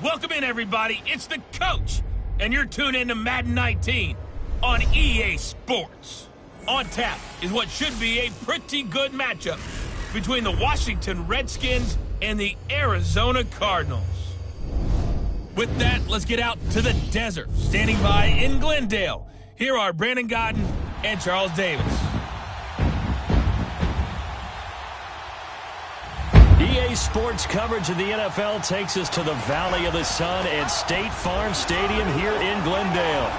Welcome in, everybody. It's the coach, and you're tuned in to Madden 19 on EA Sports. On tap is what should be a pretty good matchup between the Washington Redskins and the Arizona Cardinals. With that, let's get out to the desert. Standing by in Glendale, here are Brandon Godden and Charles Davis. EA Sports coverage of the NFL takes us to the Valley of the Sun at State Farm Stadium here in Glendale.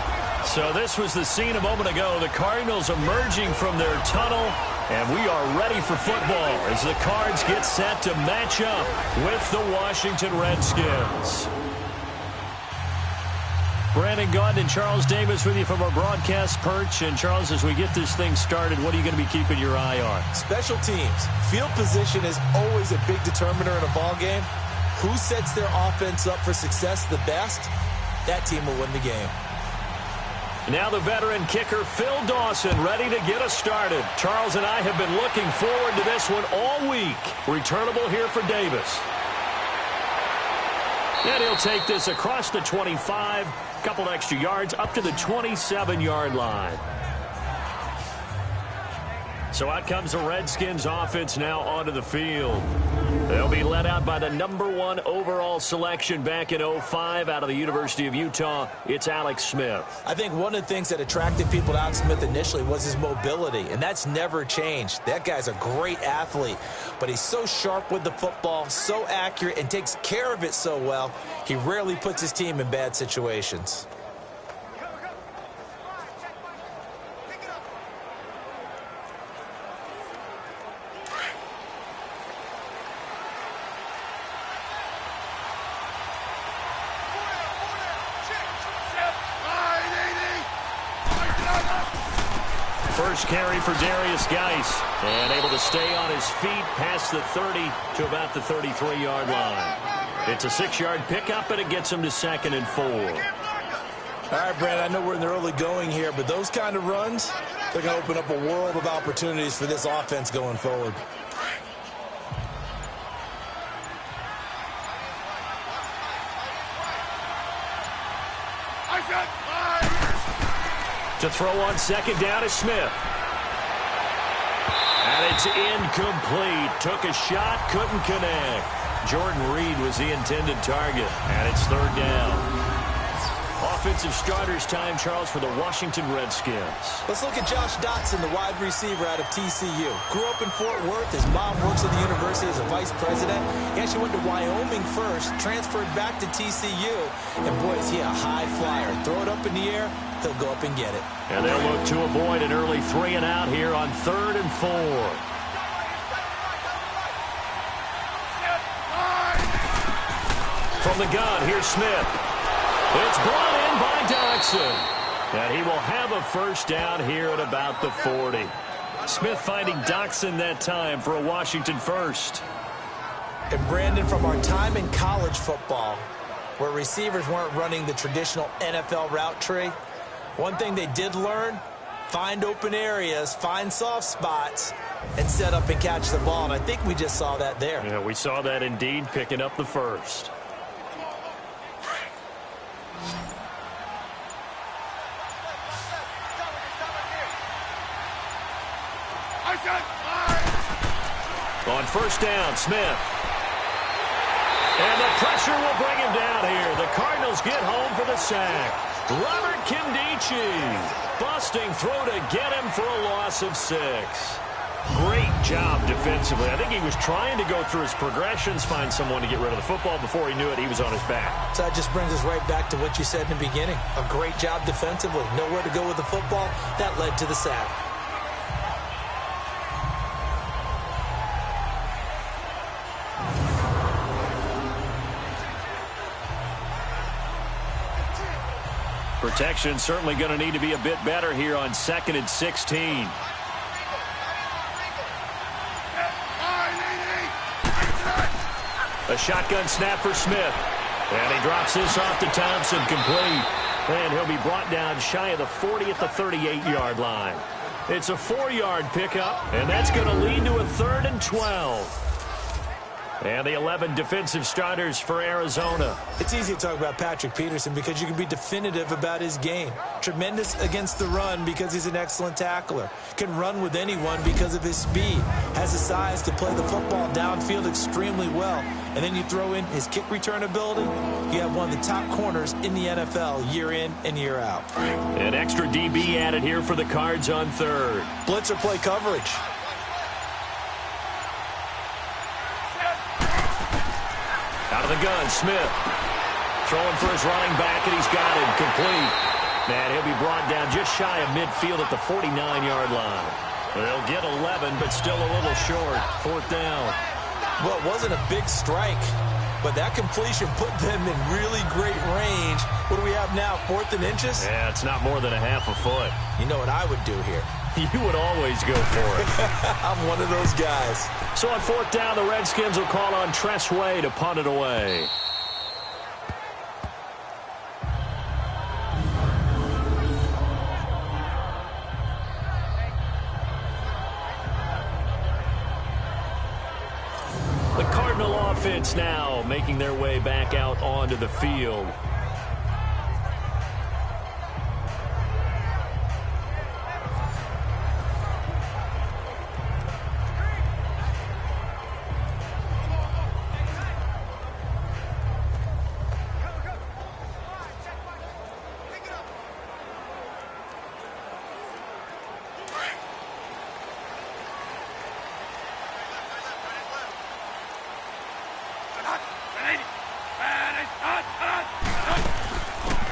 So this was the scene a moment ago. The Cardinals emerging from their tunnel, and we are ready for football as the Cards get set to match up with the Washington Redskins. Brandon Gaudin and Charles Davis with you from our broadcast perch. And, Charles, as we get this thing started, what are you going to be keeping your eye on? Special teams. Field position is always a big determiner in a ball game. Who sets their offense up for success the best, that team will win the game. Now the veteran kicker, Phil Dawson, ready to get us started. Charles and I have been looking forward to this one all week. Returnable here for Davis. And he'll take this across the 25, couple extra yards, up to the 27-yard line. So out comes the Redskins offense now onto the field. They'll be led out by the #1 overall selection back in 05 out of the University of Utah. It's Alex Smith. I think one of the things that attracted people to Alex Smith initially was his mobility, and that's never changed. That guy's a great athlete, but he's so sharp with the football, so accurate, and takes care of it so well, he rarely puts his team in bad situations. First carry for Darius Geis, and able to stay on his feet past the 30 to about the 33-yard line. It's a 6-yard pickup, and it gets him to 2nd and 4. All right, Brandon, I know we're in the early going here, but those kind of runs, they're going to open up a world of opportunities for this offense going forward. To throw on 2nd down is Smith. And it's incomplete. Took a shot, couldn't connect. Jordan Reed was the intended target. And it's 3rd down. Offensive starters time, Charles, for the Washington Redskins. Let's look at Josh Dotson, the wide receiver out of TCU. Grew up in Fort Worth. His mom works at the university as a vice president. He actually went to Wyoming first, transferred back to TCU. And, boy, is he a high flyer. Throw it up in the air, he'll go up and get it. And they'll look to avoid an early 3 and out here on 3rd and 4. From the gun, here's Smith. It's brought in by Doxson. And he will have a first down here at about the 40. Smith finding Doxson that time for a Washington first. And, Brandon, from our time in college football, where receivers weren't running the traditional NFL route tree, one thing they did learn, find open areas, find soft spots, and set up and catch the ball. And I think we just saw that there. Yeah, we saw that indeed, picking up the first. On first down, Smith. And the pressure will bring him down here. The Cardinals get home for the sack. Robert Kimdichie busting through to get him for a loss of 6. Great job defensively. I think he was trying to go through his progressions, find someone to get rid of the football. Before he knew it, he was on his back. So that just brings us right back to what you said in the beginning. A great job defensively. Nowhere to go with the football. That led to the sack. Protection certainly going to need to be a bit better here on 2nd and 16. A shotgun snap for Smith. And he drops this off to Thompson, complete. And he'll be brought down shy of the 40 at the 38-yard line. It's a 4-yard pickup, and that's going to lead to a 3rd and 12. And the 11 defensive starters for Arizona. It's easy to talk about Patrick Peterson because you can be definitive about his game. Tremendous against the run because he's an excellent tackler. Can run with anyone because of his speed. Has the size to play the football downfield extremely well. And then you throw in his kick return ability. You have one of the top corners in the NFL year in and year out. An extra DB added here for the Cards on third. Blitzer play coverage. Out of the gun, Smith. Throwing for his running back, and he's got him complete. And he'll be brought down just shy of midfield at the 49-yard line. They'll get 11, but still a little short. Fourth down. Well, it wasn't a big strike, but that completion put them in really great range. What do we have now, 4th and inches? Yeah, it's not more than a half a foot. You know what I would do here? You would always go for it. I'm one of those guys. So on 4th down, the Redskins will call on Tress Way to punt it away. The Cardinal offense now making their way back out onto the field.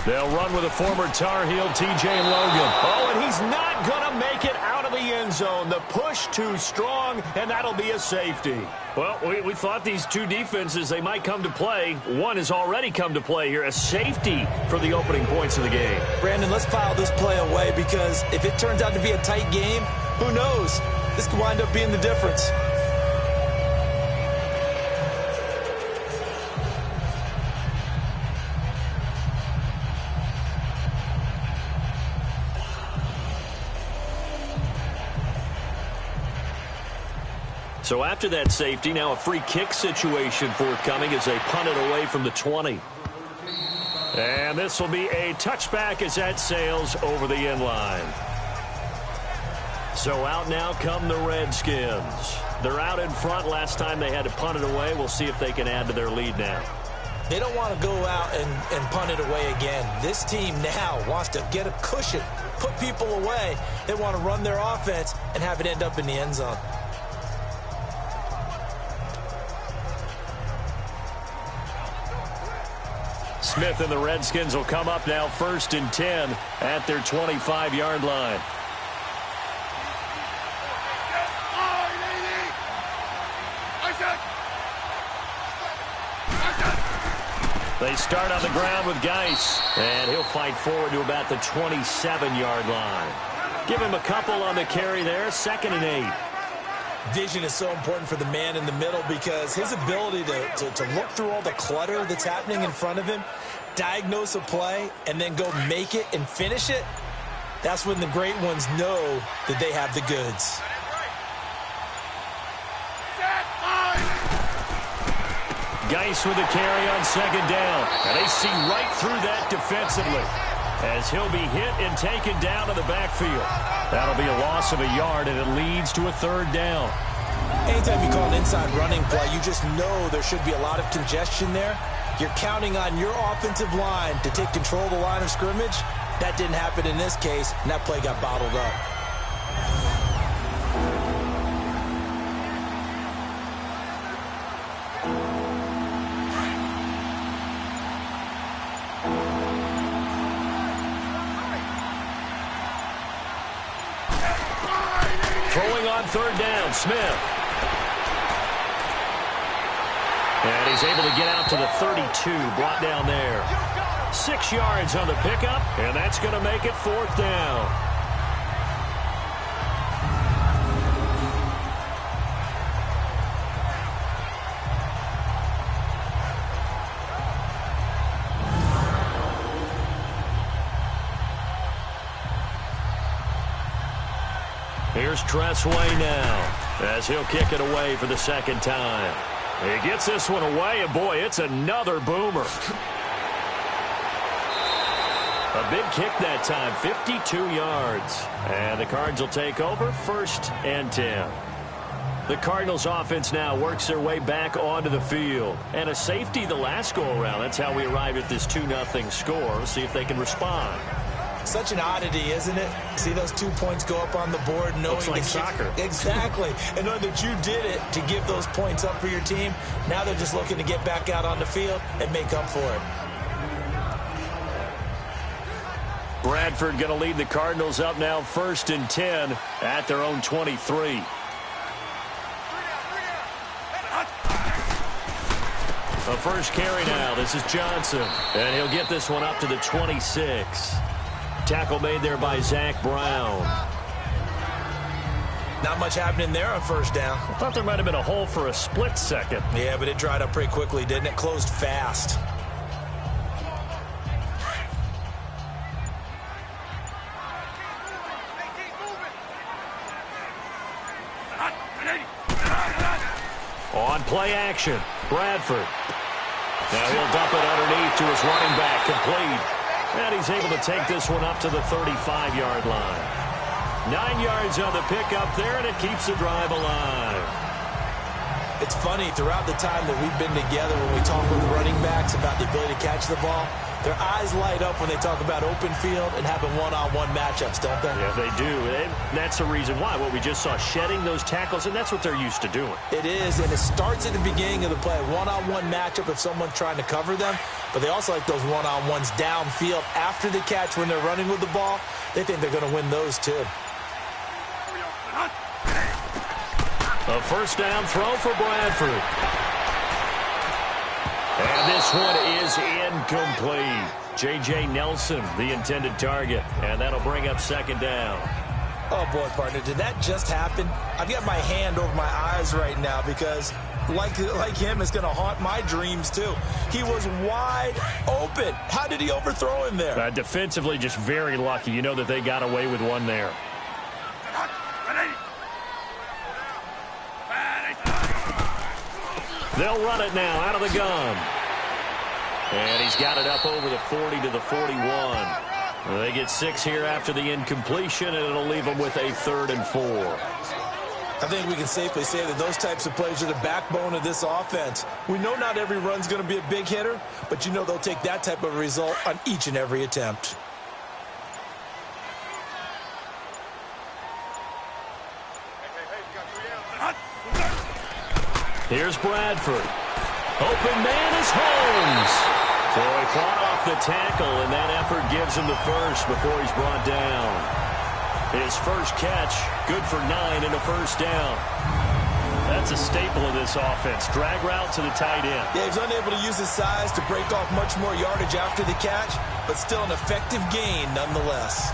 They'll run with a former Tar Heel, T.J. Logan. Oh, and he's not going to make it out of the end zone. The push too strong, and that'll be a safety. Well, we thought these two defenses, they might come to play. One has already come to play here, a safety for the opening points of the game. Brandon, let's file this play away because if it turns out to be a tight game, who knows? This could wind up being the difference. So after that safety, now a free kick situation forthcoming as they punt it away from the 20. And this will be a touchback as that sails over the end line. So out now come the Redskins. They're out in front. Last time they had to punt it away. We'll see if they can add to their lead now. They don't want to go out and punt it away again. This team now wants to get a cushion, put people away. They want to run their offense and have it end up in the end zone. Smith and the Redskins will come up now 1st and 10 at their 25-yard line. They start on the ground with Geis, and he'll fight forward to about the 27-yard line. Give him a couple on the carry there, 2nd and 8. Vision is so important for the man in the middle because his ability to look through all the clutter that's happening in front of him, diagnose a play, and then go make it and finish it, that's when the great ones know that they have the goods. Geis with the carry on 2nd down. And they see right through that defensively as he'll be hit and taken down to the backfield. That'll be a loss of a yard, and it leads to a 3rd down. Anytime you call an inside running play, you just know there should be a lot of congestion there. You're counting on your offensive line to take control of the line of scrimmage. That didn't happen in this case, and that play got bottled up. Throwing on 3rd down, Smith. And he's able to get out to the 32, brought down there. 6 yards on the pickup, and that's going to make it 4th down. Here's Tress Way now as he'll kick it away for the 2nd time. He gets this one away, and boy, it's another boomer. A big kick that time, 52 yards. And the Cards will take over, 1st and 10. The Cardinals offense now works their way back onto the field. And a safety the last go-around. That's how we arrived at this 2-0 score. We'll see if they can respond. Such an oddity, isn't it? See those 2 points go up on the board, knowing looks like that soccer. Exactly. And knowing that you did it to give those points up for your team. Now they're just looking to get back out on the field and make up for it. Bradford going to lead the Cardinals up now 1st and 10 at their own 23. The first carry now. This is Johnson. And he'll get this one up to the 26. Tackle made there by Zach Brown. Not much happening there on 1st down. I thought there might have been a hole for a split second. Yeah, but it dried up pretty quickly, didn't it? Closed fast. On play action, Bradford. Now he'll dump it underneath to his running back, complete. And he's able to take this one up to the 35-yard line. 9 yards on the pickup there, and it keeps the drive alive. It's funny, throughout the time that we've been together, when we talk with running backs about the ability to catch the ball, their eyes light up when they talk about open field and having one-on-one matchups, don't they? Yeah, they do. And that's the reason why. What we just saw, shedding those tackles, and that's what they're used to doing. It is, and it starts at the beginning of the play. One-on-one matchup if someone's trying to cover them, but they also like those one-on-ones downfield after the catch when they're running with the ball. They think they're going to win those, too. A first down throw for Bradford. And this one is incomplete. J.J. Nelson, the intended target. And that'll bring up 2nd down. Oh, boy, partner, did that just happen? I've got my hand over my eyes right now because, like him, it's going to haunt my dreams, too. He was wide open. How did he overthrow him there? Defensively, just very lucky. You know that they got away with one there. They'll run it now out of the gun. And he's got it up over the 40 to the 41. They get 6 here after the incompletion, and it'll leave them with a 3rd and 4. I think we can safely say that those types of plays are the backbone of this offense. We know not every run's going to be a big hitter, but you know they'll take that type of result on each and every attempt. Here's Bradford. Open man is Holmes. So he fought off the tackle, and that effort gives him the first before he's brought down. His first catch, good for 9 and a first down. That's a staple of this offense. Drag route to the tight end. Yeah, he's unable to use his size to break off much more yardage after the catch, but still an effective gain nonetheless.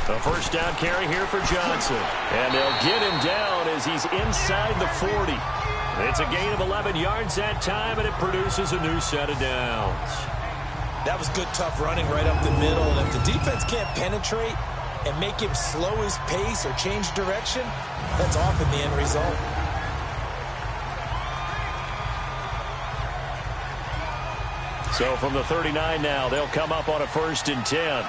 A first down carry here for Johnson. And they'll get him down as he's inside the 40. It's a gain of 11 yards that time, and it produces a new set of downs. That was good, tough running right up the middle. And if the defense can't penetrate and make him slow his pace or change direction, that's often the end result. So from the 39 now, they'll come up on a 1st and 10.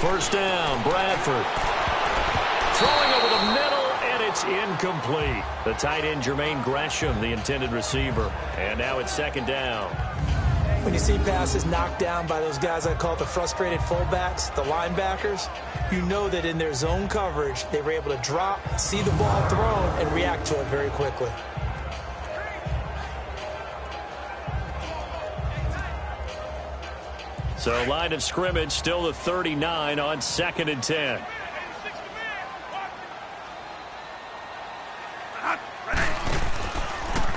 First down, Bradford. Throwing over the middle, and it's incomplete. The tight end, Jermaine Gresham, the intended receiver. And now it's 2nd down. When you see passes knocked down by those guys I call the frustrated fullbacks, the linebackers, you know that in their zone coverage, they were able to drop, see the ball thrown, and react to it very quickly. So line of scrimmage still the 39 on 2nd and 10.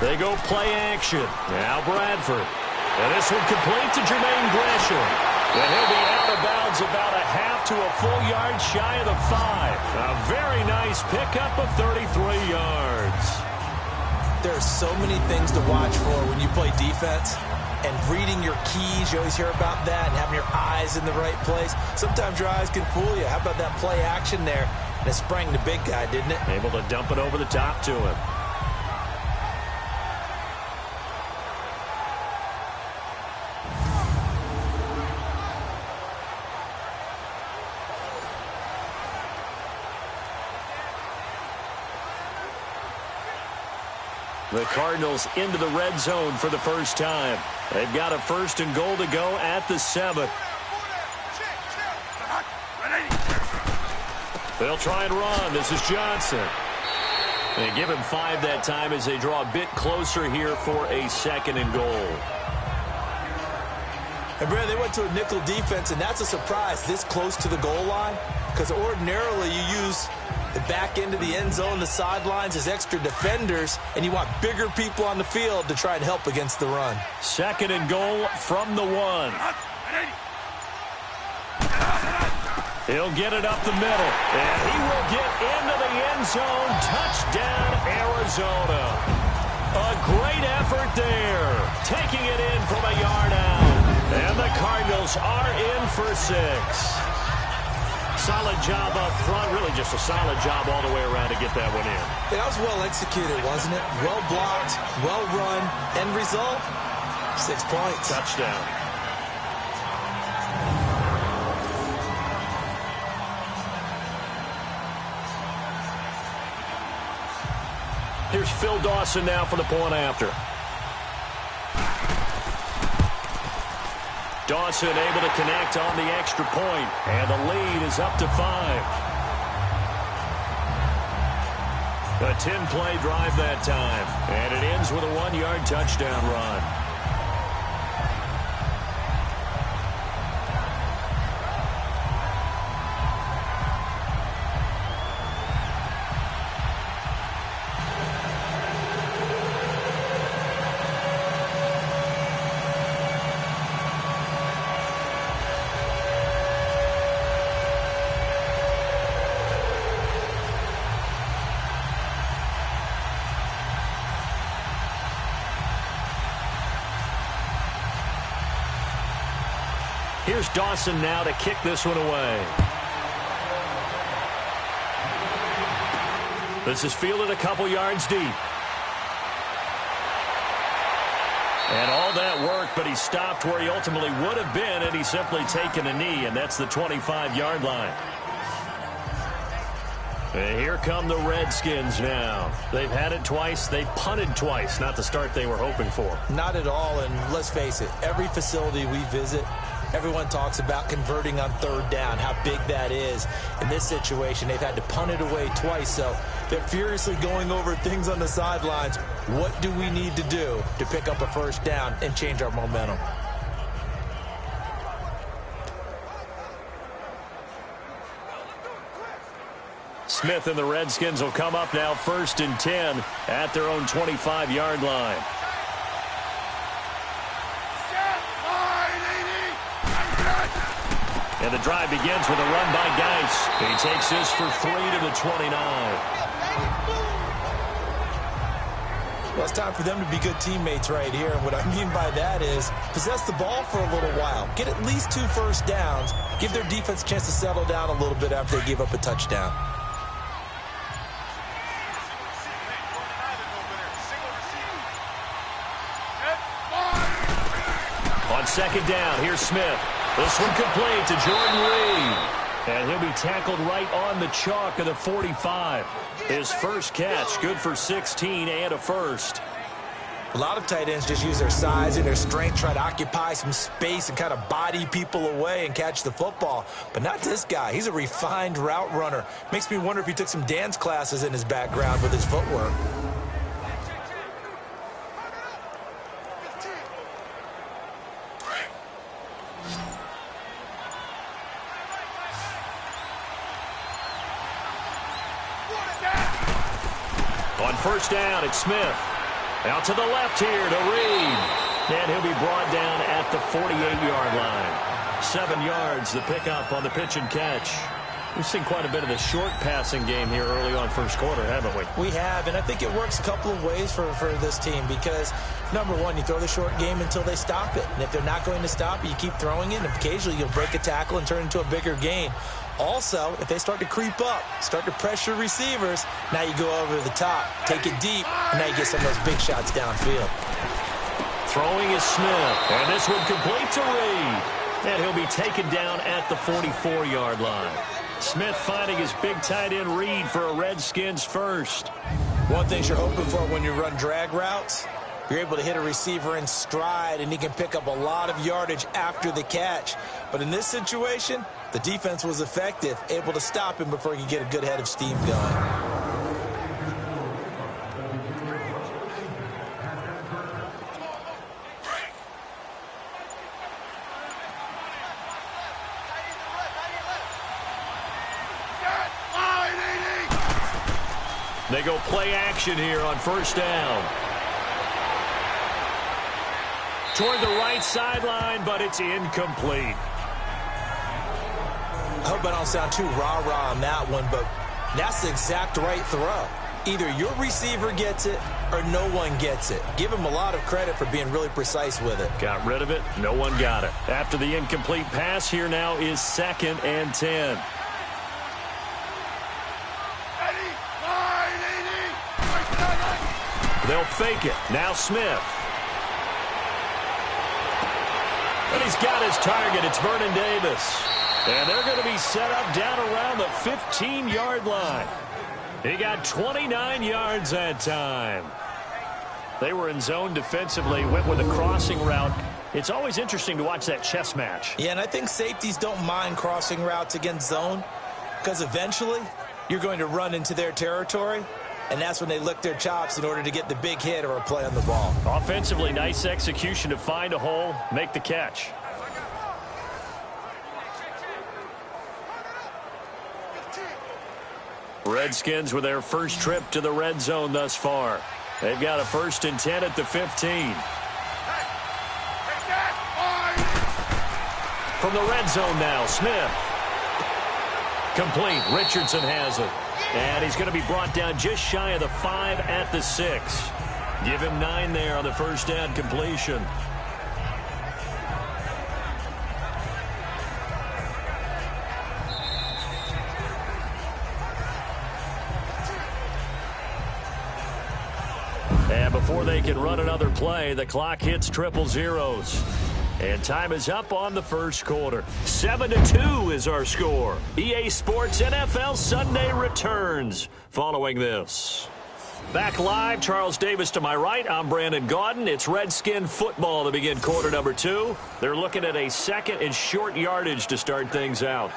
They go play action. Now Bradford. And this one complete to Jermaine Gresham. And he'll be out of bounds about a half to a full yard shy of the 5. A very nice pickup of 33 yards. There are so many things to watch for when you play defense. And reading your keys, you always hear about that, and having your eyes in the right place. Sometimes your eyes can fool you. How about that play action there? And it sprang the big guy, didn't it? Able to dump it over the top to him. The Cardinals into the red zone for the first time. They've got a 1st and goal to go at the 7. They'll try and run. This is Johnson. They give him 5 that time as they draw a bit closer here for a 2nd and goal. And, Brad, they went to a nickel defense, and that's a surprise this close to the goal line, because ordinarily you use the back end of the end zone, the sidelines as extra defenders, and you want bigger people on the field to try and help against the run. 2nd and goal from the 1. He'll get it up the middle, and he will get into the end zone. Touchdown, Arizona. A great effort there, taking it in from a yard out. And the Cardinals are in for 6. Solid job up front, really just a solid job all the way around to get that one in. That was well executed, wasn't it? Well blocked, well run. End result, 6 points. Touchdown. Here's Phil Dawson now for the point after. Dawson able to connect on the extra point, and the lead is up to 5. A 10-play drive that time, and it ends with a 1-yard touchdown run. Here's Dawson now to kick this one away. This is fielded a couple yards deep. And all that work, but he stopped where he ultimately would have been had he simply taken a knee, and that's the 25-yard line. And here come the Redskins now. They've had it twice. They've punted twice. Not the start they were hoping for. Not at all, and let's face it, every facility we visit, everyone talks about converting on 3rd down, how big that is. In this situation, they've had to punt it away twice, so they're furiously going over things on the sidelines. What do we need to do to pick up a 1st down and change our momentum? Smith and the Redskins will come up now 1st and 10 at their own 25-yard line. And the drive begins with a run by Geis. He takes this for 3 to the 29. Well, it's time for them to be good teammates right here. And what I mean by that is possess the ball for a little while. Get at least 2 first downs. Give their defense a chance to settle down a little bit after they give up a touchdown. On 2nd down, here's Smith. This one complete to Jordan Reed. And he'll be tackled right on the chalk of the 45. His first catch, good for 16 and a 1st. A lot of tight ends just use their size and their strength, try to occupy some space and kind of body people away and catch the football. But not this guy. He's a refined route runner. Makes me wonder if he took some dance classes in his background with his footwork. On 1st down, it's Smith. Out to the left here to Reed. And he'll be brought down at the 48-yard line. 7 yards, the pickup on the pitch and catch. We've seen quite a bit of the short passing game here early on first quarter, haven't we? We have, and I think it works a couple of ways for this team because, number one, you throw the short game until they stop it. And if they're not going to stop it, you keep throwing it, and occasionally you'll break a tackle and turn it into a bigger gain. Also, if they start to creep up, start to pressure receivers, now you go over the top, take it deep, and now you get some of those big shots downfield. Throwing is Smith, and this one complete to Reed. And he'll be taken down at the 44-yard line. Smith finding his big tight end Reed for a Redskins first. One thing you're hoping for when you run drag routes, you're able to hit a receiver in stride, and he can pick up a lot of yardage after the catch. But in this situation, the defense was effective, able to stop him before he could get a good head of steam going. They go play action here on first down. Toward the right sideline, but it's incomplete. I hope I don't sound too rah-rah on that one, but that's the exact right throw. Either your receiver gets it or no one gets it. Give him a lot of credit for being really precise with it. Got rid of it. No one got it. After the incomplete pass, here now is 2nd and 10. They'll fake it. Now Smith. And he's got his target. It's Vernon Davis. And they're going to be set up down around the 15-yard line. He got 29 yards that time. They were in zone defensively, went with a crossing route. It's always interesting to watch that chess match. Yeah, and I think safeties don't mind crossing routes against zone because eventually you're going to run into their territory. And that's when they lick their chops in order to get the big hit or a play on the ball. Offensively, nice execution to find a hole, make the catch. Redskins with their first trip to the red zone thus far. They've got a 1st and 10 at the 15. From the red zone now, Smith. Complete. Richardson has it. And he's going to be brought down just shy of the 5 at the 6. Give him 9 there on the first down completion. And before they can run another play, the clock hits triple zeros. And time is up on the first quarter. 7-2 is our score. EA Sports NFL Sunday returns following this. Back live, Charles Davis to my right. I'm Brandon Gaudin. It's Redskin football to begin quarter number 2. They're looking at a 2nd and short yardage to start things out.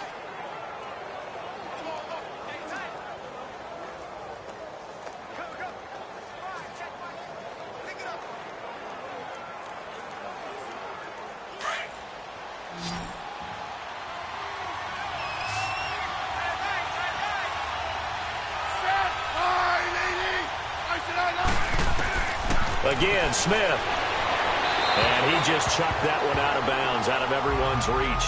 Again, Smith. And he just chucked that one out of bounds, out of everyone's reach.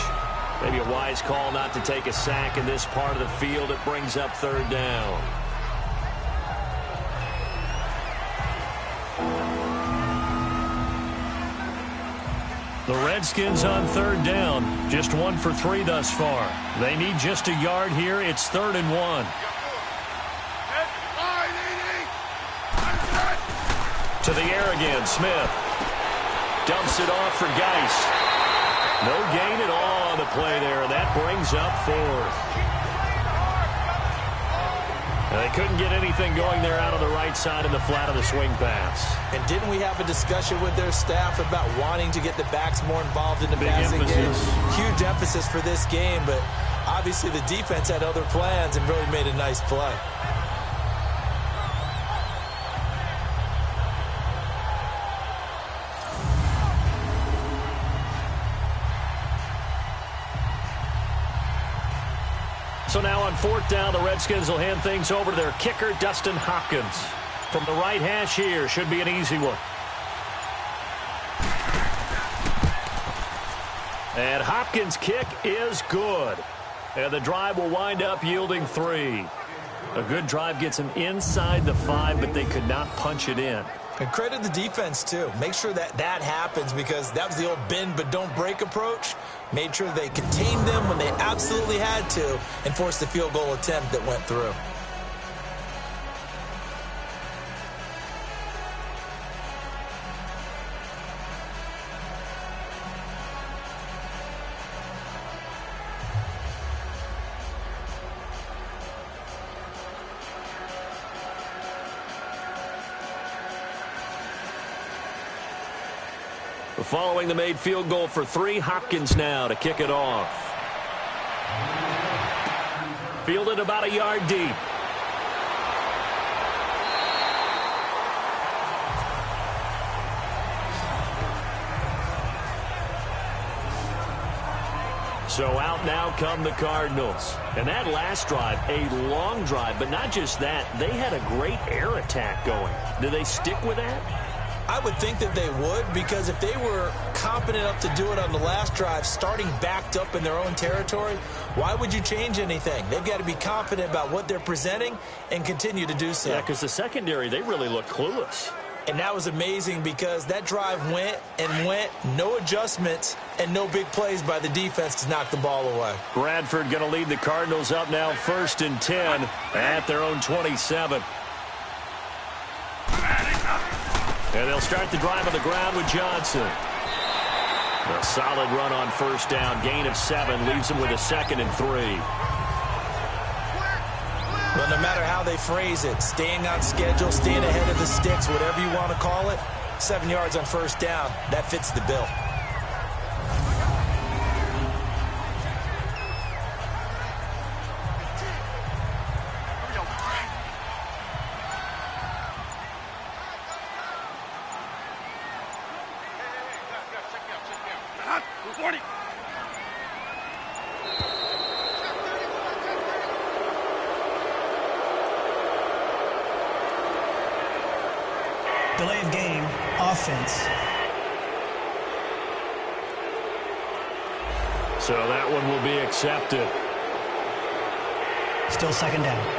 Maybe a wise call not to take a sack in this part of the field. It brings up 3rd down. The Redskins on 3rd down. Just 1 for 3 thus far. They need just a yard here. It's 3rd and 1. To the air again, Smith. Dumps it off for Geist. No gain at all on the play there. That brings up 4th. And they couldn't get anything going there out on the right side in the flat of the swing pass. And didn't we have a discussion with their staff about wanting to get the backs more involved in the passing game? Huge emphasis for this game, but obviously the defense had other plans and really made a nice play. So now on 4th down, the Redskins will hand things over to their kicker, Dustin Hopkins. From the right hash here, should be an easy one. And Hopkins' kick is good. And the drive will wind up yielding 3. A good drive gets them inside the 5, but they could not punch it in. And credit the defense, too. Make sure that happens, because that was the old bend but don't break approach. Made sure they contained them when they absolutely had to and forced the field goal attempt that went through. Following the made field goal for 3, Hopkins now to kick it off. Fielded about a yard deep. So out now come the Cardinals. And that last drive, a long drive, but not just that, they had a great air attack going. Do they stick with that? I would think that they would, because if they were competent enough to do it on the last drive, starting backed up in their own territory, why would you change anything? They've got to be confident about what they're presenting and continue to do so. Yeah, because the secondary, they really looked clueless. And that was amazing, because that drive went and went, no adjustments, and no big plays by the defense to knock the ball away. Bradford going to lead the Cardinals up now 1st and 10 at their own 27. And they'll start the drive on the ground with Johnson. A solid run on 1st down. Gain of 7 leaves them with a 2nd and 3. Well, no matter how they phrase it, staying on schedule, staying ahead of the sticks, whatever you want to call it, 7 yards on 1st down, that fits the bill. Delay of game, offense. So that one will be accepted. Still 2nd down.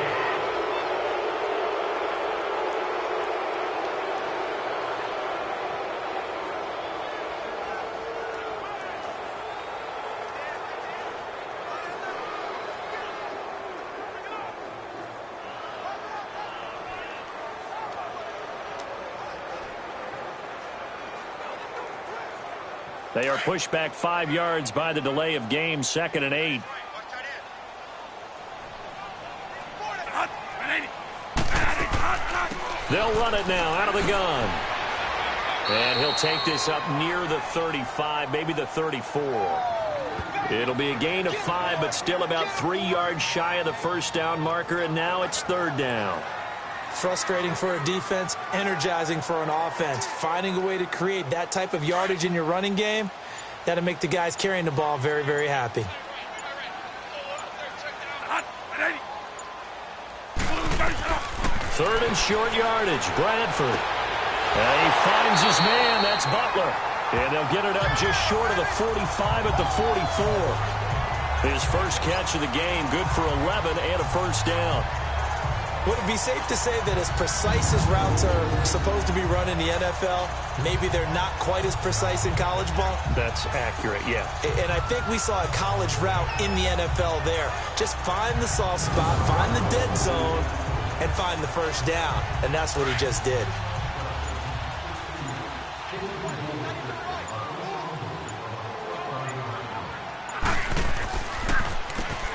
They are pushed back 5 yards by the delay of game, 2nd and 8. They'll run it now out of the gun. And he'll take this up near the 35, maybe the 34. It'll be a gain of 5, but still about 3 yards shy of the 1st down marker, and now it's 3rd down. Frustrating for a defense, energizing for an offense. Finding a way to create that type of yardage in your running game, that'll make the guys carrying the ball very, very happy. Third and short yardage, Bradford. And he finds his man, that's Butler. And they'll get it up just short of the 45 at the 44. His first catch of the game, good for 11 and a 1st down. Would it be safe to say that as precise as routes are supposed to be run in the NFL, maybe they're not quite as precise in college ball? That's accurate, yeah. And I think we saw a college route in the NFL there. Just find the soft spot, find the dead zone, and find the 1st down. And that's what he just did.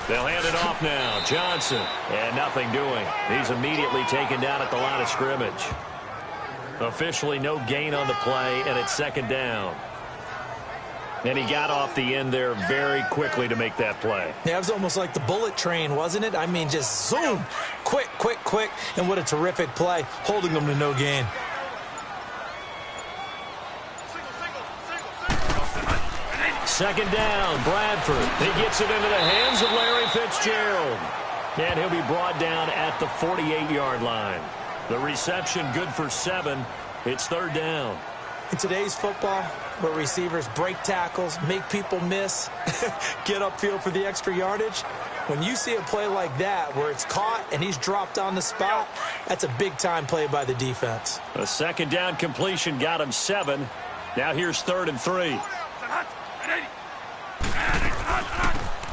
They'll hand it off now. Johnson. And nothing doing. He's immediately taken down at the line of scrimmage. Officially no gain on the play, and it's 2nd down. And he got off the end there very quickly to make that play. Yeah, it was almost like the bullet train, wasn't it? I mean, just zoom. Quick, quick, quick. And what a terrific play, holding them to no gain. Second down, Bradford. He gets it into the hands of Larry Fitzgerald. And he'll be brought down at the 48-yard line. The reception good for 7. It's 3rd down. In today's football, where receivers break tackles, make people miss, get upfield for the extra yardage, when you see a play like that where it's caught and he's dropped on the spot, that's a big-time play by the defense. A second down completion got him 7. Now here's 3rd and 3.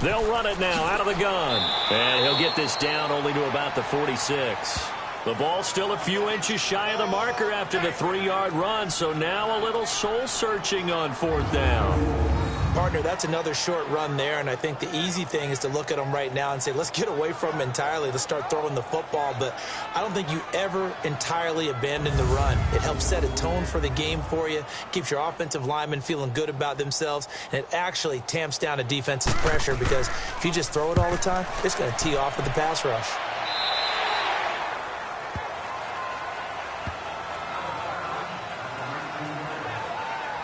They'll run it now out of the gun. And he'll get this down only to about the 46. The ball still a few inches shy of the marker after the 3-yard run, so now a little soul-searching on 4th down. Partner, that's another short run there, and I think the easy thing is to look at them right now and say, let's get away from them entirely. Let's start throwing the football, but I don't think you ever entirely abandon the run. It helps set a tone for the game for you, keeps your offensive linemen feeling good about themselves, and it actually tamps down a defense's pressure because if you just throw it all the time, it's going to tee off with the pass rush.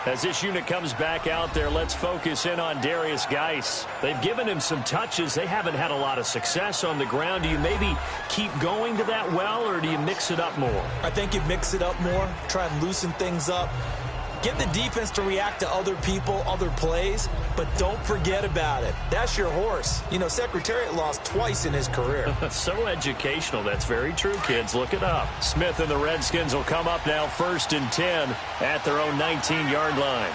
As this unit comes back out there, let's focus in on Darius Geis. They've given him some touches. They haven't had a lot of success on the ground. Do you maybe keep going to that well, or do you mix it up more? I think you mix it up more, try and loosen things up. Get the defense to react to other people, other plays, but don't forget about it. That's your horse. You know, Secretariat lost twice in his career. So educational. That's very true, kids. Look it up. Smith and the Redskins will come up now 1st and 10 at their own 19-yard line.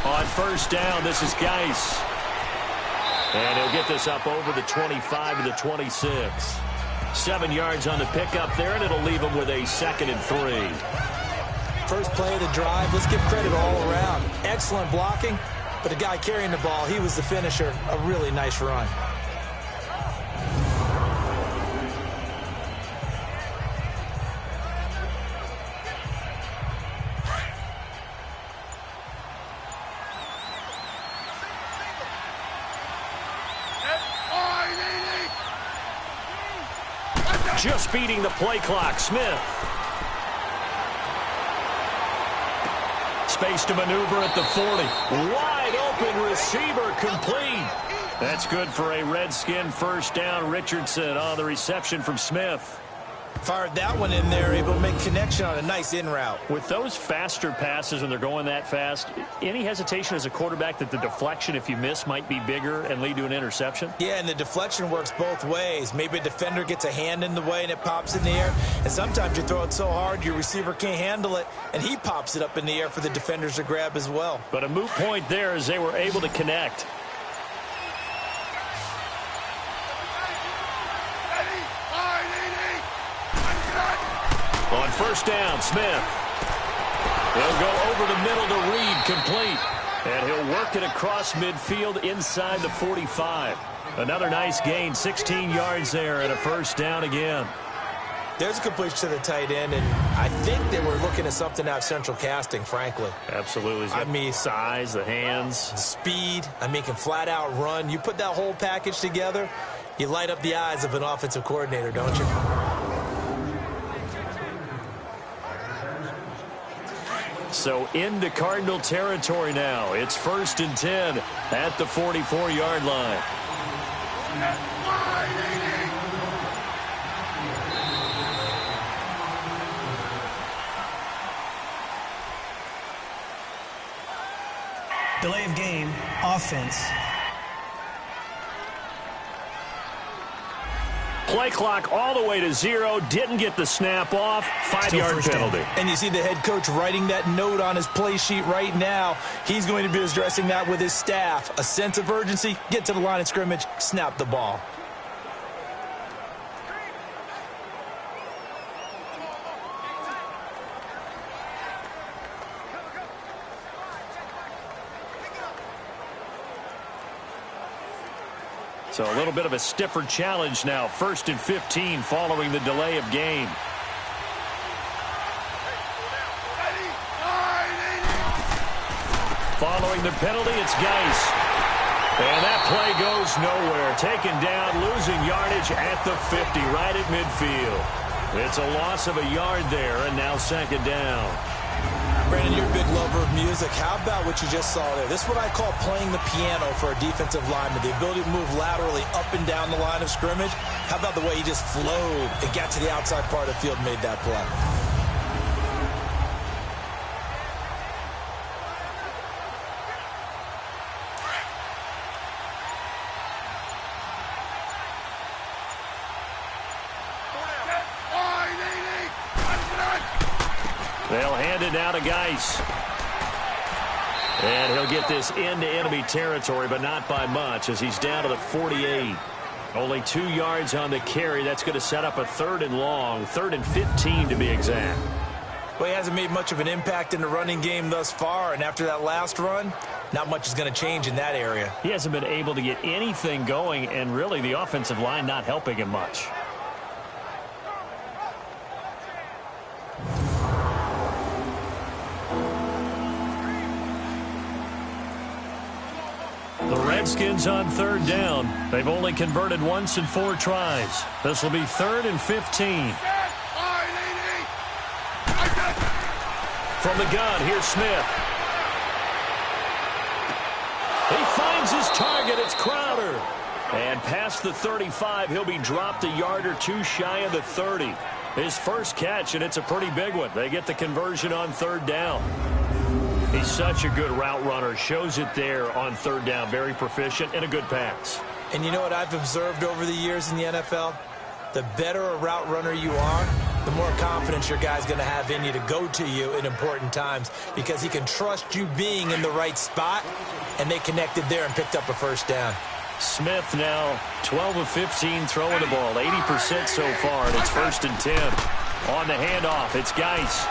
On 1st down, this is Geis. And he'll get this up over the 25 to the 26. 7 yards on the pickup there, and it'll leave him with a 2nd and 3. First play of the drive, let's give credit all around. Excellent blocking, but the guy carrying the ball, he was the finisher. A really nice run. Just beating the play clock, Smith. Space to maneuver at the 40. Wide open receiver complete. That's good for a Redskin 1st down. Richardson on the reception from Smith. Fired that one in there, able to make connection on a nice in route. With those faster passes when they're going that fast, any hesitation as a quarterback that the deflection, if you miss, might be bigger and lead to an interception? Yeah, and the deflection works both ways. Maybe a defender gets a hand in the way and it pops in the air. And sometimes you throw it so hard your receiver can't handle it, and he pops it up in the air for the defenders to grab as well. But a moot point there as they were able to connect. On 1st down, Smith. He'll go over the middle to Reed, complete. And he'll work it across midfield inside the 45. Another nice gain, 16 yards there and a 1st down again. There's a completion to the tight end, and I think they were looking at something out of central casting, frankly. Absolutely. I mean, size, the hands. Speed. I mean, can flat out run. You put that whole package together, you light up the eyes of an offensive coordinator, don't you? So into Cardinal territory now. It's 1st and 10 at the 44-yard line. Delay of game, offense. Play clock all the way to 0. Didn't get the snap off. 5-yard penalty. And you see the head coach writing that note on his play sheet right now. He's going to be addressing that with his staff. A sense of urgency, get to the line of scrimmage, snap the ball. So a little bit of a stiffer challenge now. 1st and 15 following the delay of game. Following the penalty, it's Geis. And that play goes nowhere. Taken down, losing yardage at the 50, right at midfield. It's a loss of a yard there, and now 2nd down. Brandon, you're a big lover of music. How about what you just saw there? This is what I call playing the piano for a defensive lineman. The ability to move laterally up and down the line of scrimmage. How about the way he just flowed and got to the outside part of the field and made that play? They'll hand it now to Geis. And he'll get this into enemy territory, but not by much, as he's down to the 48. Only 2 yards on the carry. That's going to set up a 3rd and long, 3rd and 15 to be exact. Well, he hasn't made much of an impact in the running game thus far, and after that last run, not much is going to change in that area. He hasn't been able to get anything going, and really the offensive line not helping him much. The Redskins on 3rd down. They've only converted once in 4 tries. This will be 3rd and 15. From the gun, here's Smith. He finds his target. It's Crowder. And past the 35, he'll be dropped a yard or 2 shy of the 30. His first catch, and it's a pretty big one. They get the conversion on 3rd down. He's such a good route runner. Shows it there on 3rd down. Very proficient and a good pass. And you know what I've observed over the years in the NFL? The better a route runner you are, the more confidence your guy's going to have in you to go to you in important times, because he can trust you being in the right spot, and they connected there and picked up a 1st down. Smith now 12 of 15 throwing the ball, 80% so far, and it's 1st and 10. On the handoff, it's Geis.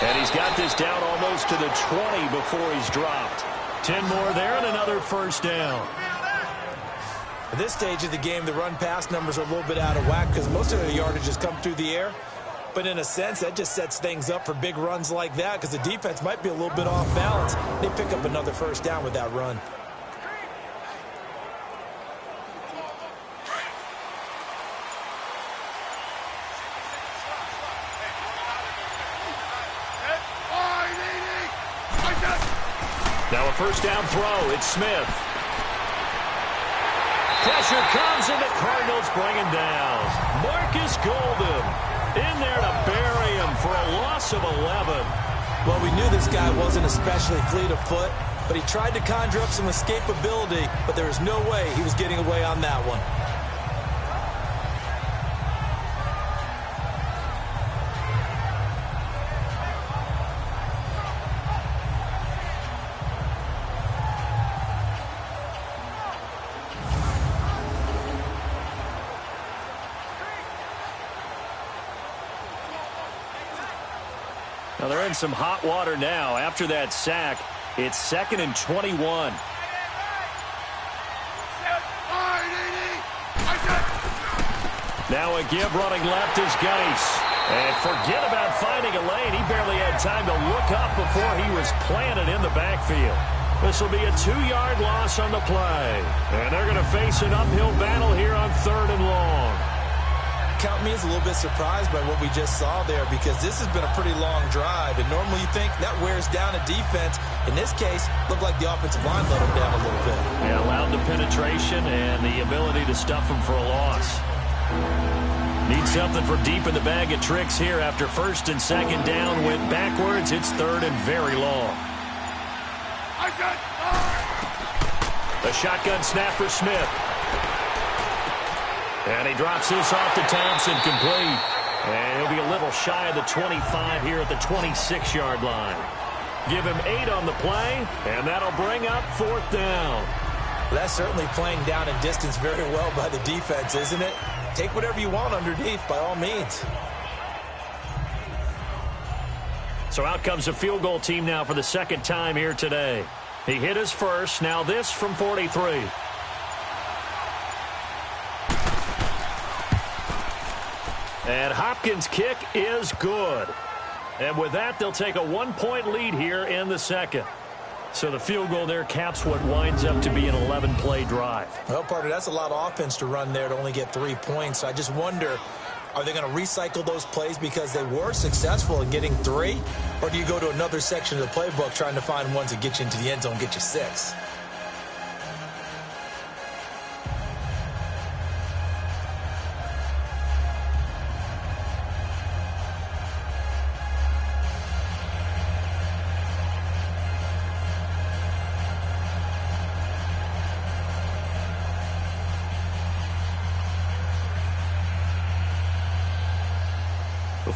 And he's got this down almost to the 20 before he's dropped. 10 more there and another 1st down. At this stage of the game, the run-pass numbers are a little bit out of whack because most of the yardage has come through the air. But in a sense, that just sets things up for big runs like that because the defense might be a little bit off balance. They pick up another 1st down with that run. Now a 1st down throw. It's Smith. Pressure comes, and the Cardinals bring him down. Marcus Golden in there to bury him for a loss of 11. Well, we knew this guy wasn't especially fleet of foot, but he tried to conjure up some escapability, but there was no way he was getting away on that one. Now they're in some hot water now. After that sack, it's 2nd and 21. Now a give running left is Geis. And forget about finding a lane. He barely had time to look up before he was planted in the backfield. This will be a 2-yard loss on the play. And they're going to face an uphill battle here on 3rd and long. Count me as a little bit surprised by what we just saw there, because this has been a pretty long drive, and normally you think that wears down a defense. In this case, looked like the offensive line let them down a little bit. Yeah, allowed the penetration and the ability to stuff them for a loss. Need something for deep in the bag of tricks here after 1st and 2nd down. Went backwards. It's 3rd and very long. The shotgun snap for Smith. And he drops this off to Thompson, complete. And he'll be a little shy of the 25 here at the 26-yard line. Give him 8 on the play, and that'll bring up 4th down. Well, that's certainly playing down and distance very well by the defense, isn't it? Take whatever you want underneath, by all means. So out comes a field goal team now for the 2nd time here today. He hit his first, now this from 43. And Hopkins' kick is good. And with that, they'll take a 1-point lead here in the 2nd. So the field goal there caps what winds up to be an 11-play drive. Well, partner, that's a lot of offense to run there to only get 3 points. I just wonder, Are they going to recycle those plays because they were successful in getting 3? Or do you go to another section of the playbook trying to find ones that get you into the end zone, get you 6?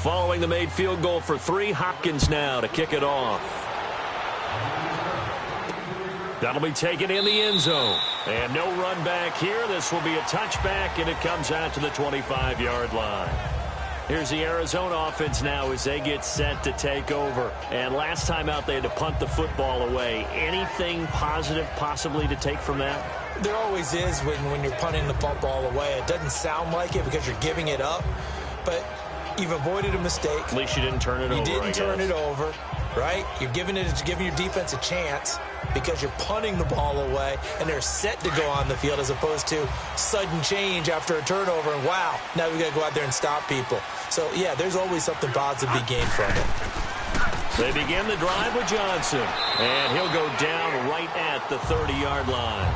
Following the made field goal for 3, Hopkins now to kick it off. That'll be taken in the end zone. And no run back here. This will be a touchback, and it comes out to the 25-yard line. Here's the Arizona offense now as they get set to take over. And last time out, they had to punt the football away. Anything positive possibly to take from that? There always is when you're punting the football away. It doesn't sound like it because you're giving it up. But you've avoided a mistake. At least you didn't turn it over. You didn't turn it over, right? You're giving your defense a chance because you're punting the ball away, and they're set to go on the field as opposed to sudden change after a turnover, and wow, now we got to go out there and stop people. So, yeah, there's always something positive to be gained from it. They begin the drive with Johnson, and he'll go down right at the 30-yard line.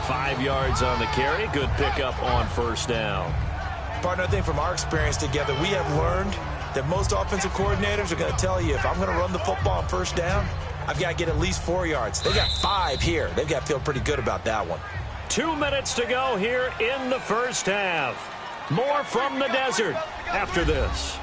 5 yards on the carry. Good pickup on first down. Partner, I think from our experience together, we have learned that most offensive coordinators are going to tell you, if I'm going to run the football on first down, I've got to get at least 4 yards. They got 5 here. They've got to feel pretty good about that one. 2 minutes to go here in the first half. More from the desert after this.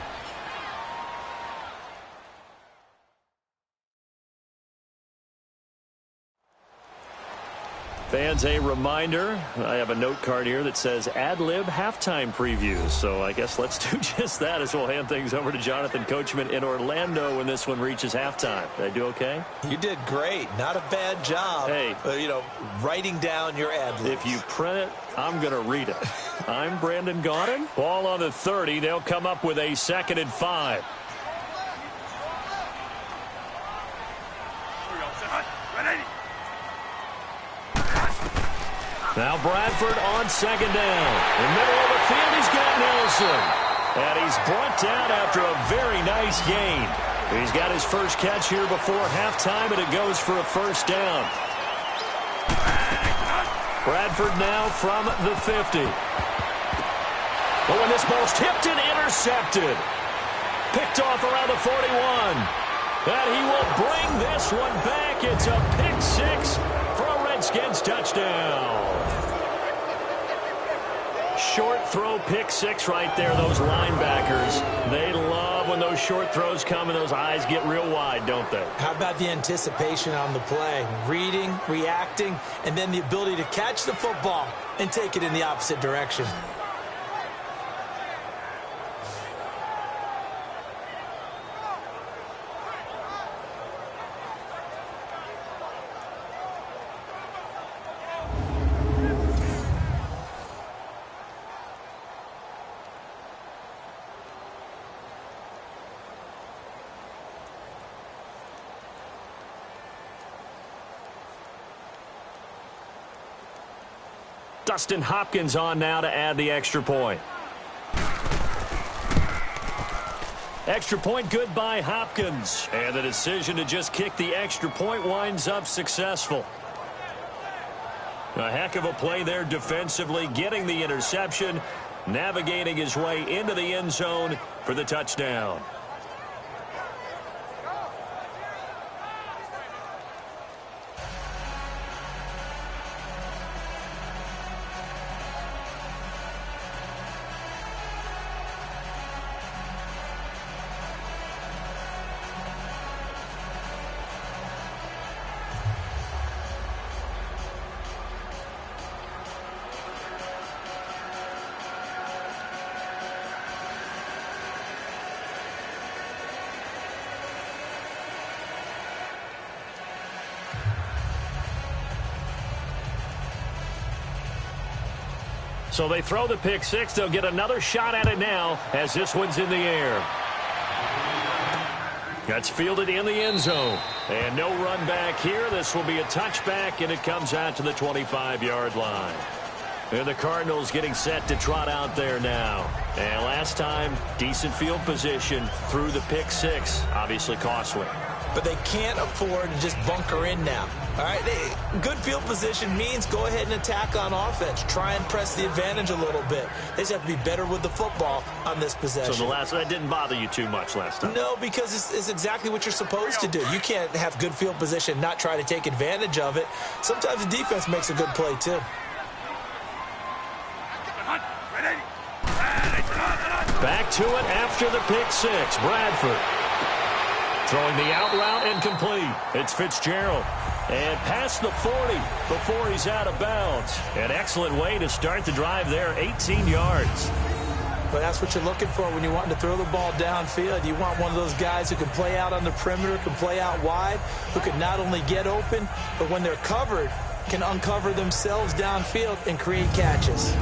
Fans, a reminder, I have a note card here that says ad-lib halftime previews. So I guess let's do just that as we'll hand things over to Jonathan Coachman in Orlando when this one reaches halftime. Did I do okay? You did great. Not a bad job. Hey, writing down your ad-libs. If you print it, I'm going to read it. I'm Brandon Gaudin. Ball on the 30. They'll come up with a 2nd and 5. Now Bradford on 2nd down. In the middle of the field, he's got Nelson. And he's brought down after a very nice gain. He's got his first catch here before halftime, and it goes for a first down. Bradford now from the 50. Oh, and this ball's tipped and intercepted. Picked off around the 41. And he will bring this one back. It's a pick 6 for a Redskins touchdown. Short throw, pick 6 right there. Those linebackers, they love when those short throws come and those eyes get real wide, don't they? How about the anticipation on the play? Reading, reacting, and then the ability to catch the football and take it in the opposite direction. Dustin Hopkins on now to add the extra point. Extra point good by Hopkins. And the decision to just kick the extra point winds up successful. A heck of a play there defensively, getting the interception, navigating his way into the end zone for the touchdown. So they throw the pick 6. They'll get another shot at it now as this one's in the air. That's fielded in the end zone. And no run back here. This will be a touchback, and it comes out to the 25-yard line. And the Cardinals getting set to trot out there now. And last time, decent field position through the pick six. Obviously costly. But they can't afford to just bunker in now. All right, good field position means go ahead and attack on offense. Try and press the advantage a little bit. They just have to be better with the football on this possession. So that didn't bother you too much last time? No, because it's exactly what you're supposed to do. You can't have good field position and not try to take advantage of it. Sometimes the defense makes a good play, too. Back to it after the pick six. Bradford throwing the out route incomplete. It's Fitzgerald. And past the 40 before he's out of bounds. An excellent way to start the drive there, 18 yards. But that's what you're looking for when you want to throw the ball downfield. You want one of those guys who can play out on the perimeter, can play out wide, who can not only get open, but when they're covered, can uncover themselves downfield and create catches.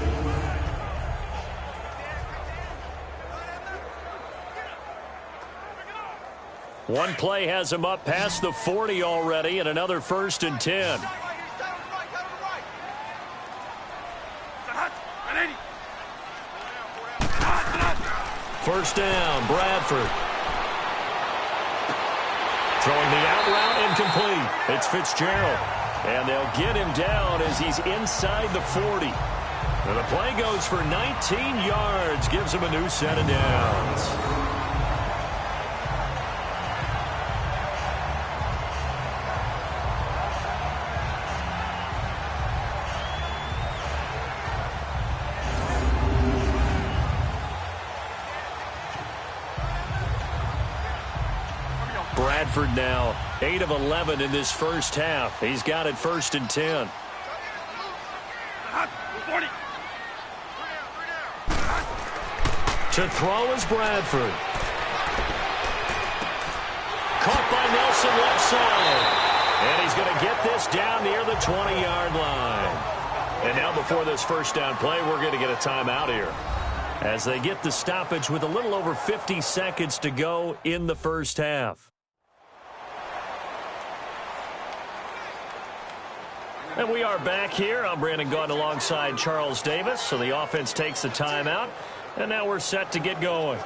One play has him up past the 40 already, and another 1st and 10. First down, Bradford. Throwing the out route incomplete. It's Fitzgerald. And they'll get him down as he's inside the 40. And the play goes for 19 yards, gives him a new set of downs. Bradford now 8 of 11 in this first half. He's got it 1st and 10. To throw is Bradford. Caught by Nelson left side. And he's going to get this down near the 20-yard line. And now before this first down play, we're going to get a timeout here, as they get the stoppage with a little over 50 seconds to go in the first half. And we are back here. I'm Brandon Gaudin alongside Charles Davis. So the offense takes a timeout, and now we're set to get going.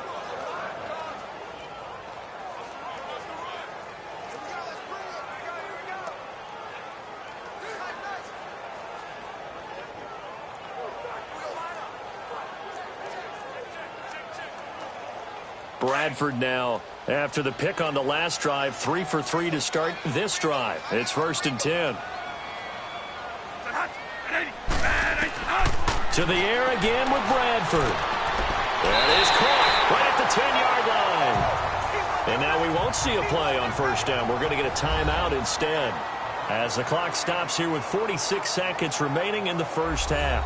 Bradford now, after the pick on the last drive, 3 for 3 to start this drive. It's 1st and 10. To the air again with Bradford. That is caught right at the 10-yard line. And now we won't see a play on first down. We're going to get a timeout instead, as the clock stops here with 46 seconds remaining in the first half.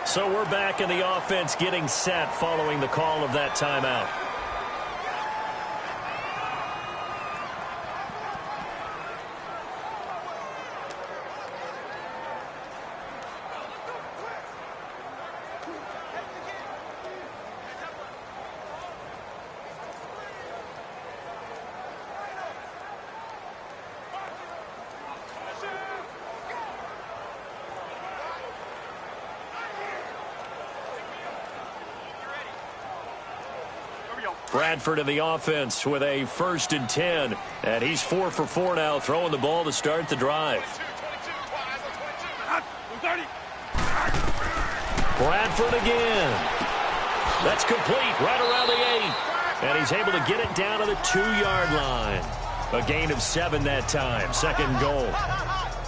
So we're back in the offense getting set following the call of that timeout. Bradford in the offense with a 1st and 10. And he's 4 for 4 now, throwing the ball to start the drive. Bradford again. That's complete right around the 8. And he's able to get it down to the 2-yard line. A gain of 7 that time. 2nd goal.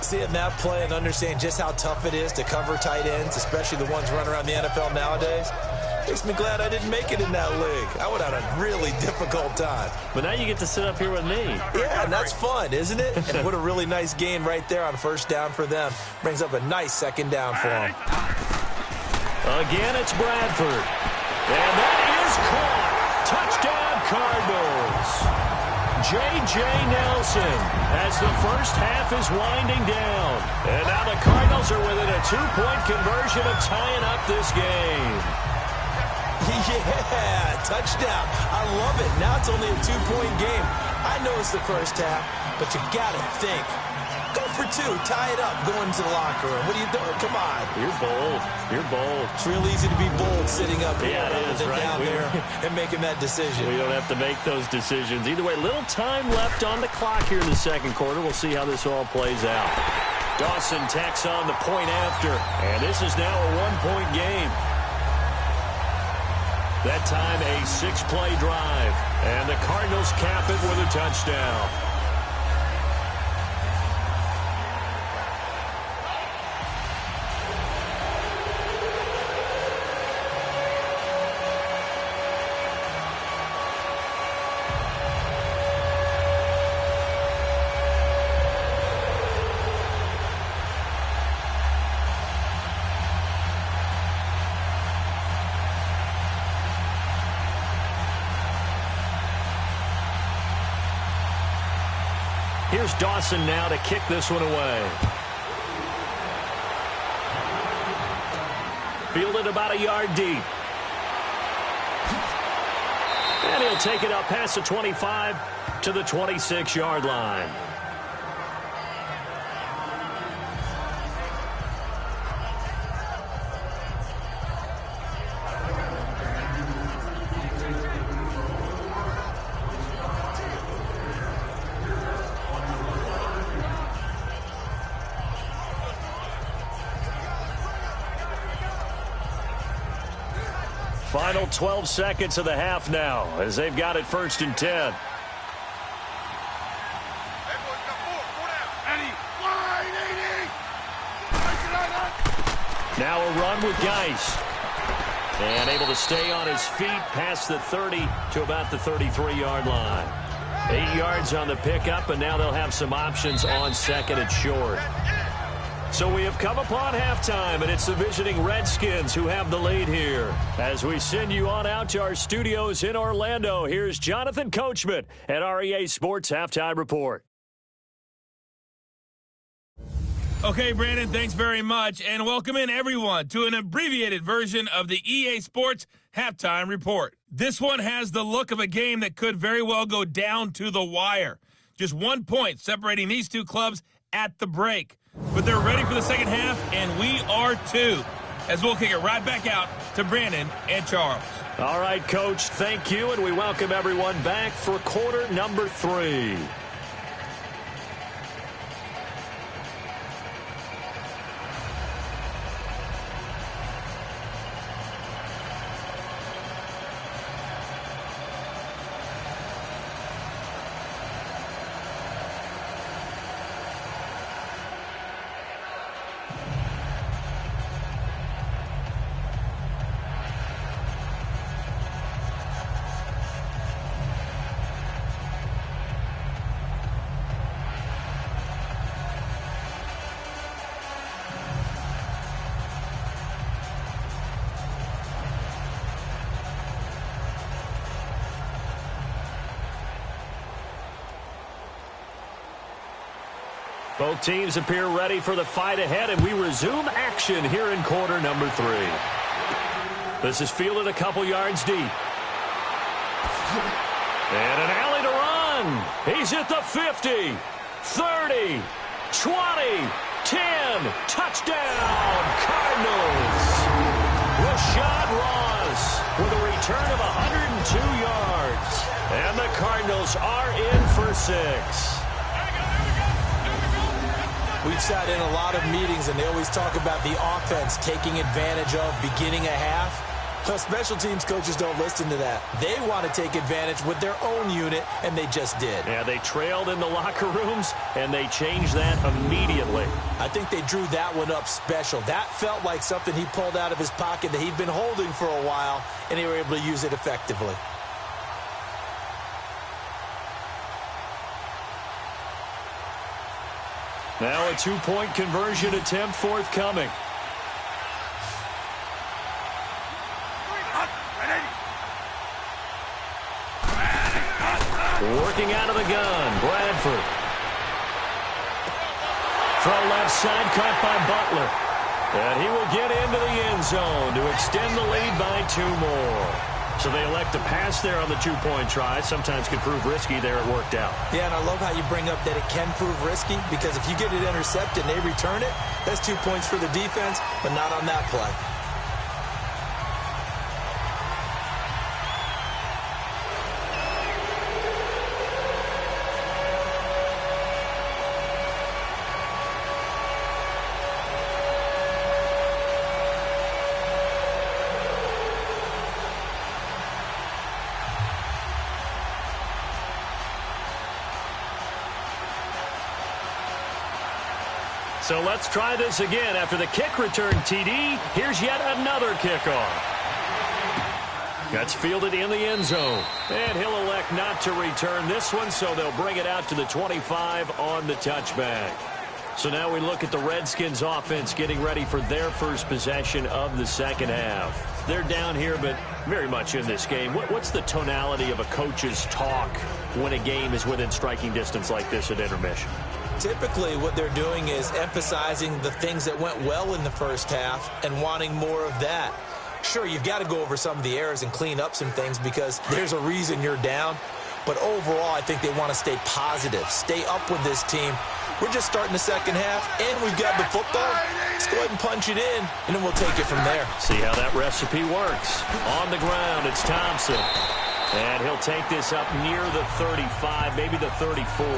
Seeing that play and understanding just how tough it is to cover tight ends, especially the ones running around the NFL nowadays, makes me glad I didn't make it in that league. I would have had a really difficult time. But now you get to sit up here with me. Yeah, and that's fun, isn't it? And what a really nice gain right there on first down for them. Brings up a nice 2nd down for them. Again, it's Bradford. And that is caught. Touchdown, Cardinals. J.J. Nelson as the first half is winding down. And now the Cardinals are within a 2-point conversion of tying up this game. Yeah, touchdown. I love it. Now it's only a 2-point game. I know it's the first half, but you got to think Go for 2. Tie it up. Go into the locker room. What are you doing? Come on. You're bold. You're bold. It's real easy to be bold sitting up here rather than right? down there and making that decision. We don't have to make those decisions. Either way, little time left on the clock here in the second quarter. We'll see how this all plays out. Dawson tacks on the point after, and this is now a one-point game. That time a 6-play drive, and the Cardinals cap it with a touchdown. Here's Dawson now to kick this one away. Fielded about a yard deep. And he'll take it up past the 25 to the 26-yard line. Final 12 seconds of the half now as they've got it 1st and 10. Now a run with Geis. And able to stay on his feet past the 30 to about the 33-yard line. 8 yards on the pickup, and now they'll have some options on 2nd and short. So we have come upon halftime, and it's the visiting Redskins who have the lead here. As we send you on out to our studios in Orlando, here's Jonathan Coachman at REA Sports Halftime Report. Okay, Brandon, thanks very much, and welcome in everyone to an abbreviated version of the EA Sports Halftime Report. This one has the look of a game that could very well go down to the wire. Just 1 point separating these two clubs at the break. But they're ready for the second half, and we are too, as we'll kick it right back out to Brandon and Charles. All right, Coach, thank you, and we welcome everyone back for quarter number 3. Both teams appear ready for the fight ahead, and we resume action here in quarter number 3. This is fielded a couple yards deep. And an alley to run. He's at the 50, 30, 20, 10. Touchdown, Cardinals. Rashad Ross with a return of 102 yards. And the Cardinals are in for 6. We've sat in a lot of meetings, and they always talk about the offense taking advantage of beginning a half. Well, special teams coaches don't listen to that. They want to take advantage with their own unit, and they just did. Yeah, they trailed in the locker rooms, and they changed that immediately. I think they drew that one up special. That felt like something he pulled out of his pocket that he'd been holding for a while, and they were able to use it effectively. Now a 2-point conversion attempt forthcoming. Working out of the gun, Bradford. Throw left side, caught by Butler. And he will get into the end zone to extend the lead by 2 more. So they elect to pass there on the two-point try. Sometimes can prove risky. There it worked out. Yeah, and I love how you bring up that it can prove risky, because if you get it intercepted and they return it, that's 2 points for the defense, but not on that play. So let's try this again. After the kick return TD, here's yet another kickoff. That's fielded in the end zone. And he'll elect not to return this one, so they'll bring it out to the 25 on the touchback. So now we look at the Redskins offense getting ready for their first possession of the second half. They're down here, but very much in this game. What's the tonality of a coach's talk when a game is within striking distance like this at intermission? Typically, what they're doing is emphasizing the things that went well in the first half and wanting more of that. Sure, you've got to go over some of the errors and clean up some things because there's a reason you're down. But overall, I think they want to stay positive, stay up with this team. We're just starting the second half, and we've got the football. Let's go ahead and punch it in, and then we'll take it from there. See how that recipe works. On the ground, it's Thompson. And he'll take this up near the 35, maybe the 34.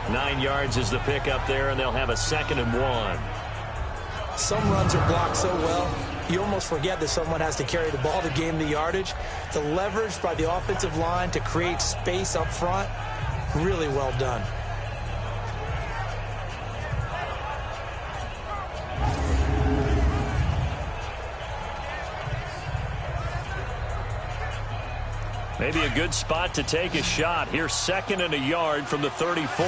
9 yards is the pickup there, and they'll have a 2nd and 1. Some runs are blocked so well, you almost forget that someone has to carry the ball to gain the yardage. The leverage by the offensive line to create space up front, really well done. Maybe a good spot to take a shot. Here's 2nd and a yard from the 34.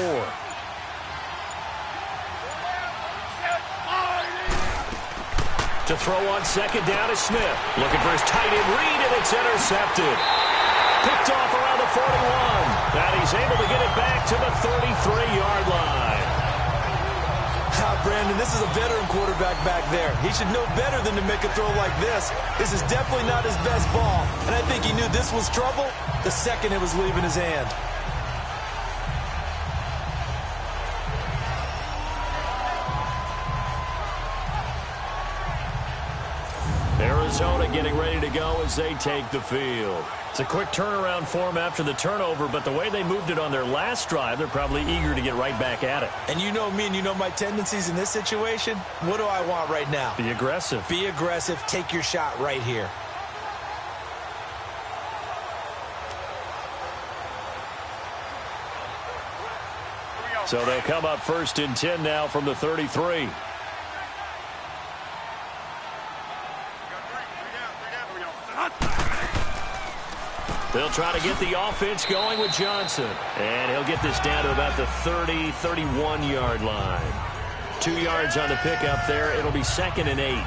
To throw on 2nd down is Smith. Looking for his tight end read, and it's intercepted. Picked off around the 41. And he's able to get it back to the 33-yard line. Brandon, this is a veteran quarterback back there. He should know better than to make a throw like this. This is definitely not his best ball, and I think he knew this was trouble the second it was leaving his hand. Arizona getting ready to go as they take the field. It's a quick turnaround for them after the turnover, but the way they moved it on their last drive, they're probably eager to get right back at it. And you know me and you know my tendencies in this situation. What do I want right now? Be aggressive. Be aggressive. Take your shot right here. So they'll come up 1st and 10 now from the 33. They'll try to get the offense going with Johnson. And he'll get this down to about the 30, 31-yard line. 2 yards on the pickup there. It'll be 2nd and 8.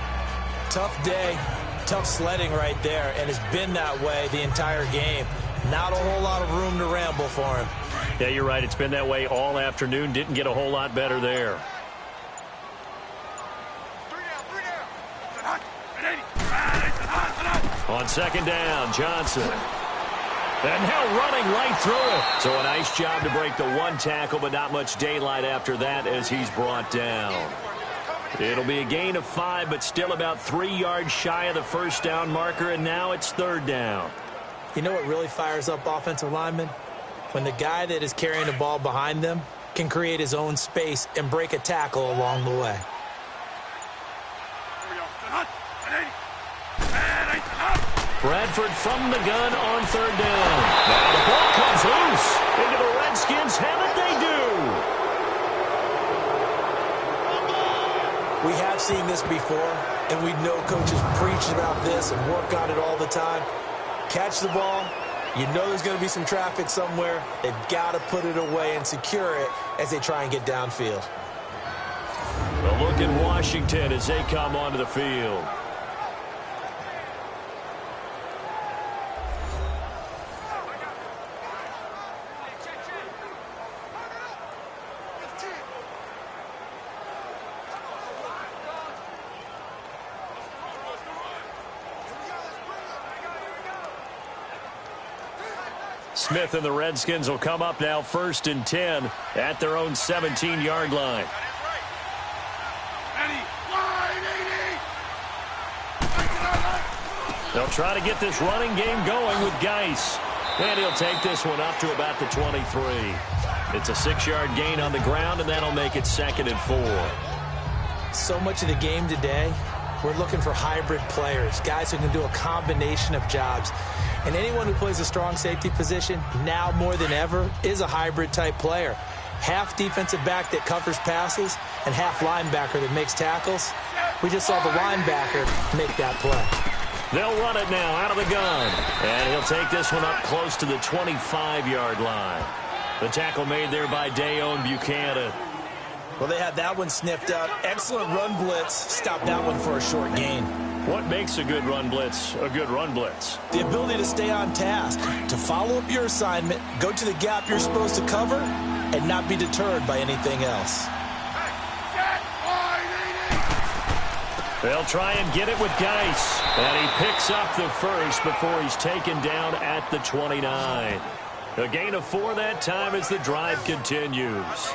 Tough day, tough sledding right there, and it's been that way the entire game. Not a whole lot of room to ramble for him. Yeah, you're right. It's been that way all afternoon. Didn't get a whole lot better there. On 2nd down, Johnson. And now running right through it. So a nice job to break the one tackle, but not much daylight after that as he's brought down. It'll be a gain of 5, but still about 3 yards shy of the first down marker, and now it's 3rd down. You know what really fires up offensive linemen? When the guy that is carrying the ball behind them can create his own space and break a tackle along the way. Bradford from the gun on 3rd down. Now the ball comes loose. Into the Redskins have it, they do. We have seen this before, and we know coaches preach about this and work on it all the time. Catch the ball. You know there's going to be some traffic somewhere. They've got to put it away and secure it as they try and get downfield. A look at Washington as they come onto the field. Smith and the Redskins will come up now 1st and 10 at their own 17-yard line. They'll try to get this running game going with Geis. And he'll take this one up to about the 23. It's a 6-yard gain on the ground, and that'll make it 2nd and 4. So much of the game today, we're looking for hybrid players, guys who can do a combination of jobs. And anyone who plays a strong safety position, now more than ever, is a hybrid-type player. Half defensive back that covers passes and half linebacker that makes tackles. We just saw the linebacker make that play. They'll run it now out of the gun. And he'll take this one up close to the 25-yard line. The tackle made there by Dayon Buchanan. Well, they had that one sniffed out. Excellent run blitz. Stopped that one for a short gain. What makes a good run blitz a good run blitz? The ability to stay on task, to follow up your assignment, go to the gap you're supposed to cover, and not be deterred by anything else. They'll try and get it with Geis. And he picks up the first before he's taken down at the 29. A gain of 4 that time as the drive continues.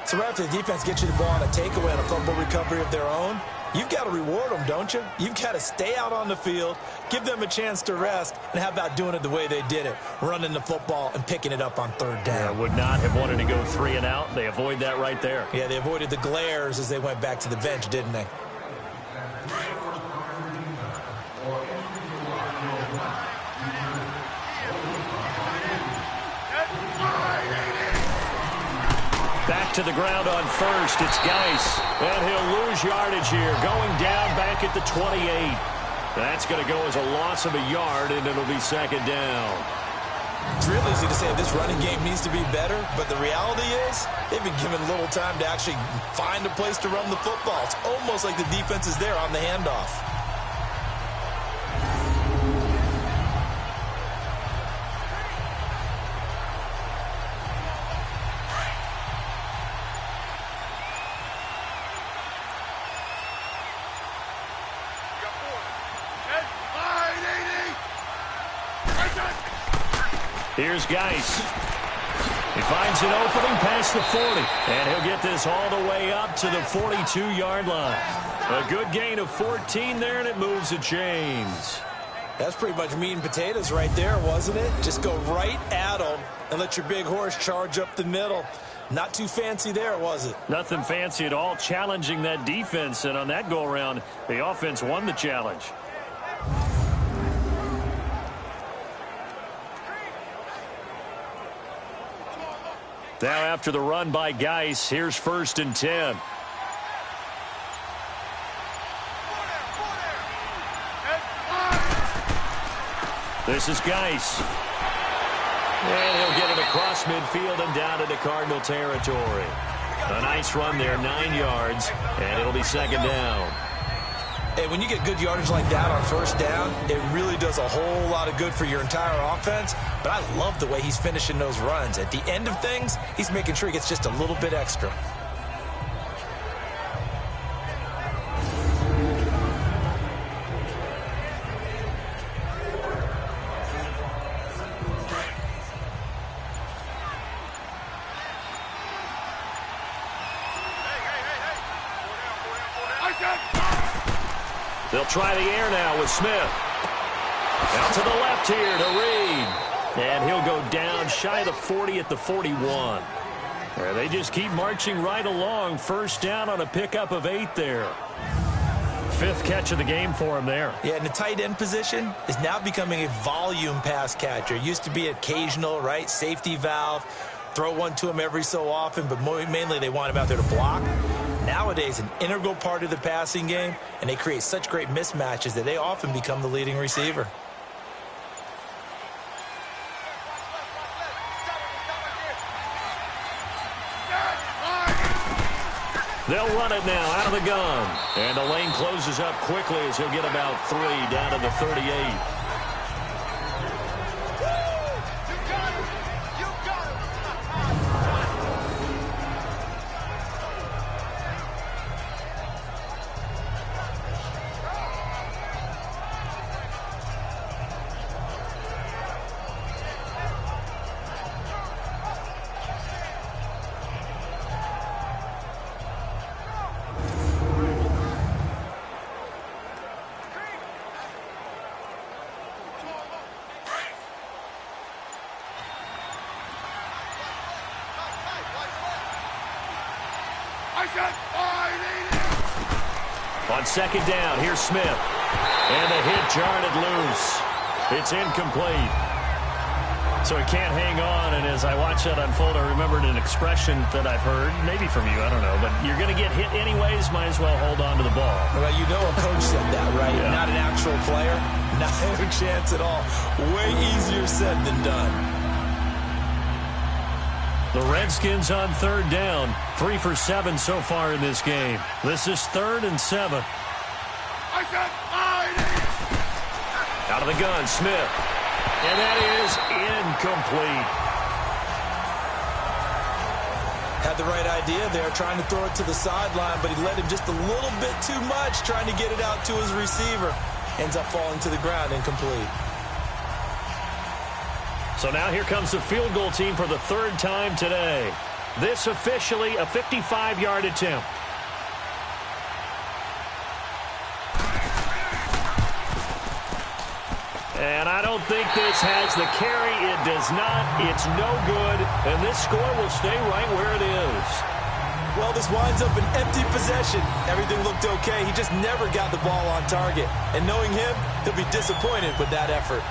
So right after the defense gets you the ball on a takeaway and a fumble recovery of their own, you've got to reward them, don't you? You've got to stay out on the field, give them a chance to rest, and how about doing it the way they did it, running the football and picking it up on 3rd down. Yeah, would not have wanted to go 3 and out. They avoid that right there. Yeah, they avoided the glares as they went back to the bench, didn't they? Back to the ground on first. It's Geis. And he'll lose yardage here. Going down back at the 28. That's going to go as a loss of a yard, and it'll be 2nd down. It's real easy to say this running game needs to be better, but the reality is they've been given little time to actually find a place to run the football. It's almost like the defense is there on the handoff. Here's Geis. He finds an opening past the 40. And he'll get this all the way up to the 42-yard line. A good gain of 14 there, and it moves the chains. That's pretty much meat and potatoes right there, wasn't it? Just go right at them and let your big horse charge up the middle. Not too fancy there, was it? Nothing fancy at all, challenging that defense. And on that go-around, the offense won the challenge. Now after the run by Geis, here's 1st and 10. This is Geis. And he'll get it across midfield and down into Cardinal territory. A nice run there, 9 yards, and it'll be 2nd down. Hey, when you get good yardage like that on 1st down, it really does a whole lot of good for your entire offense. But I love the way he's finishing those runs. At the end of things, he's making sure he gets just a little bit extra. They'll try the air now with Smith. Out to the left here to Reed. And he'll go down shy of the 40 at the 41. They just keep marching right along. 1st down on a pickup of 8 there. 5th catch of the game for him there. Yeah, and the tight end position is now becoming a volume pass catcher. It used to be occasional, right? Safety valve. Throw one to him every so often, but mainly they want him out there to block. Nowadays, an integral part of the passing game, and they create such great mismatches that they often become the leading receiver. They'll run it now out of the gun. And the lane closes up quickly as he'll get about 3 down to the 38. On second down, here's Smith. And the hit jarred it loose. It's incomplete. So he can't hang on, and as I watch that unfold, I remembered an expression that I've heard, maybe from you, I don't know, but you're going to get hit anyways, might as well hold on to the ball. Well, you know a coach said that, right? Yeah. Not an actual player. Not a chance at all. Way easier said than done. The Redskins on third down, 3 for 7 so far in this game. This is 3rd and 7. Out of the gun, Smith. And that is incomplete. Had the right idea there, trying to throw it to the sideline, but he led him just a little bit too much, trying to get it out to his receiver. Ends up falling to the ground, incomplete. So now here comes the field goal team for the 3rd time today. This officially a 55-yard attempt. And I don't think this has the carry. It does not. It's no good. And this score will stay right where it is. Well, this winds up an empty possession. Everything looked okay. He just never got the ball on target. And knowing him, he'll be disappointed with that effort.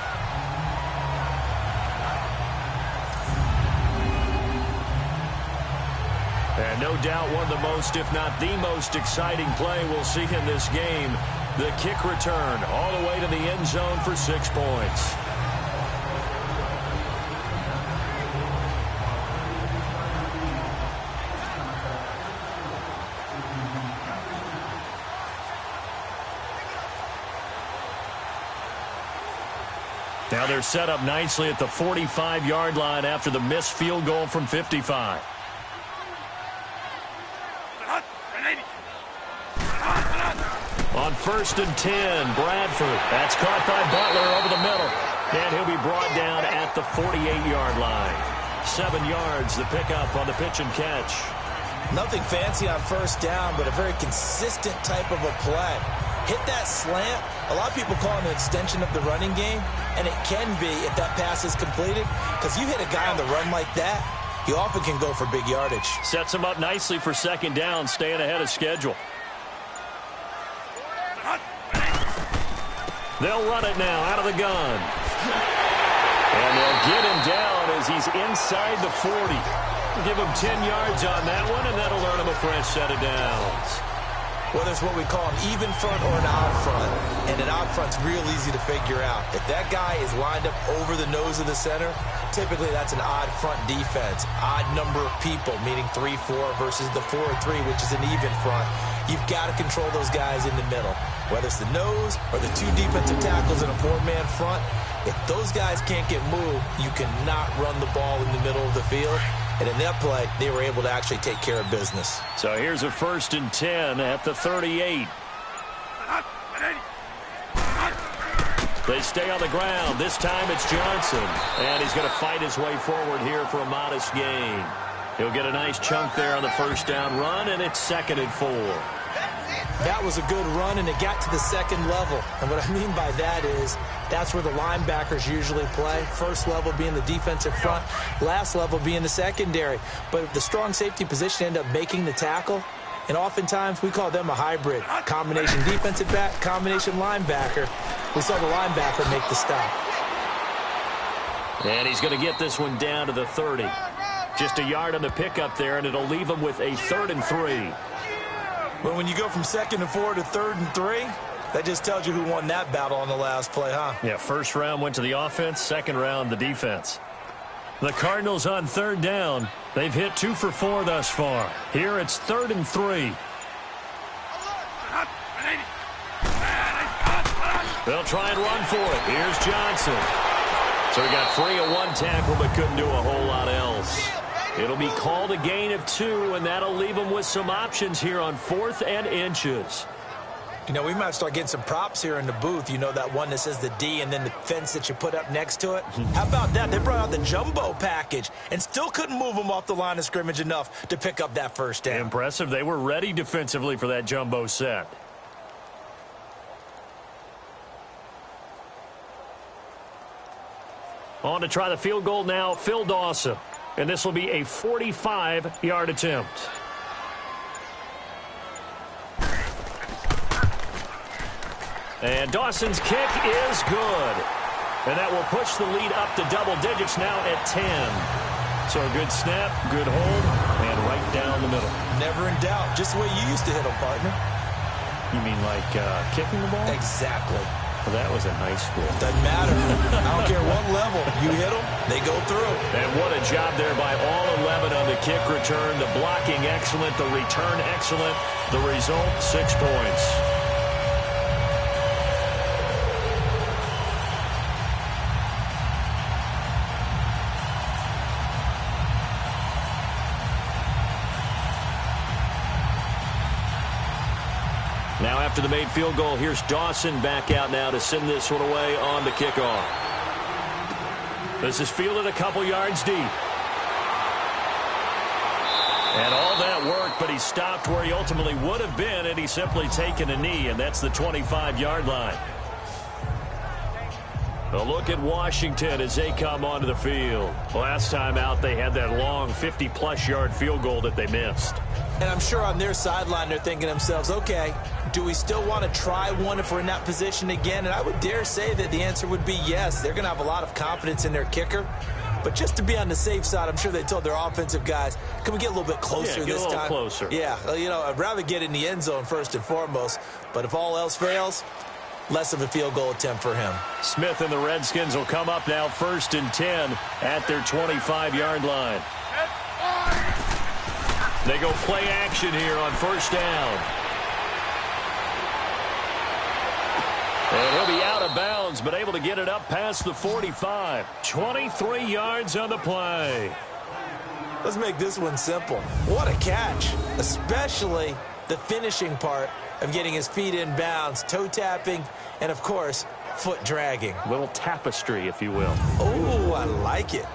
And no doubt one of the most, if not the most exciting play we'll see in this game. The kick return all the way to the end zone for 6 points. Now they're set up nicely at the 45-yard line after the missed field goal from 55. On 1st and 10, Bradford. That's caught by Butler over the middle. And he'll be brought down at the 48-yard line. 7 yards, the pickup on the pitch and catch. Nothing fancy on 1st down, but a very consistent type of a play. Hit that slant. A lot of people call it an extension of the running game, and it can be if that pass is completed, because you hit a guy on the run like that, you often can go for big yardage. Sets him up nicely for 2nd down, staying ahead of schedule. They'll run it now out of the gun. And they'll get him down as he's inside the 40. Give him 10 yards on that one, and that'll earn him a fresh set of downs. Whether it's what we call an even front or an odd front, and an odd front's real easy to figure out. If that guy is lined up over the nose of the center, typically that's an odd front defense. Odd number of people, meaning 3-4 versus the 4-3, which is an even front. You've got to control those guys in the middle. Whether it's the nose or the 2 defensive tackles in a 4-man front, if those guys can't get moved, you cannot run the ball in the middle of the field. And in that play, they were able to actually take care of business. So here's a 1st and 10 at the 38. They stay on the ground. This time it's Johnson. And he's going to fight his way forward here for a modest gain. He'll get a nice chunk there on the 1st down run, and it's 2nd and 4. That was a good run, and it got to the 2nd level. And what I mean by that is that's where the linebackers usually play. 1st level being the defensive front, last level being the secondary. But the strong safety position end up making the tackle, and oftentimes we call them a hybrid. Combination defensive back, combination linebacker. We saw the linebacker make the stop. And he's going to get this one down to the 30. Just a yard on the pickup there, and it'll leave him with a 3rd and 3. Well, when you go from 2nd and 4 to 3rd and 3, that just tells you who won that battle on the last play, huh? Yeah, 1st round went to the offense, 2nd round the defense. The Cardinals on 3rd down. They've hit 2 for 4 thus far. Here it's 3rd and 3. They'll try and run for it. Here's Johnson. So he got free of 1 tackle but couldn't do a whole lot else. It'll be called a gain of 2, and that'll leave them with some options here on 4th and inches. You know, we might start getting some props here in the booth. You know, that one that says the D and then the fence that you put up next to it? How about that? They brought out the jumbo package and still couldn't move them off the line of scrimmage enough to pick up that 1st down. Impressive. They were ready defensively for that jumbo set. On to try the field goal now, Phil Dawson. And this will be a 45-yard attempt. And Dawson's kick is good. And that will push the lead up to double digits now at 10. So a good snap, good hold, and right down the middle. Never in doubt. Just the way you used to hit them, partner. You mean like kicking the ball? Exactly. Well, that was in high school. Doesn't matter. I don't care what level. You hit them, they go through. And what a job there by all 11 on the kick return. The blocking excellent, the return excellent. The result, 6 points. Now after the made field goal, here's Dawson back out now to send this one away on the kickoff. This is fielded a couple yards deep. And all that work, but he stopped where he ultimately would have been had he simply taken a knee, and that's the 25-yard line. A look at Washington as they come onto the field. Last time out, they had that long 50-plus yard field goal that they missed. And I'm sure on their sideline they're thinking to themselves, okay, do we still want to try one if we're in that position again? And I would dare say that the answer would be yes. They're going to have a lot of confidence in their kicker. But just to be on the safe side, I'm sure they told their offensive guys, can we get a little bit closer this time? Get a little closer. Yeah, you know, I'd rather get in the end zone first and foremost. But if all else fails, less of a field goal attempt for him. Smith and the Redskins will come up now 1st and 10 at their 25-yard line. They go play action here on 1st down. And he'll be out of bounds, but able to get it up past the 45. 23 yards on the play. Let's make this one simple. What a catch, especially the finishing part of getting his feet in bounds, toe tapping, and, of course, foot dragging. A little tapestry, if you will. Oh, I like it.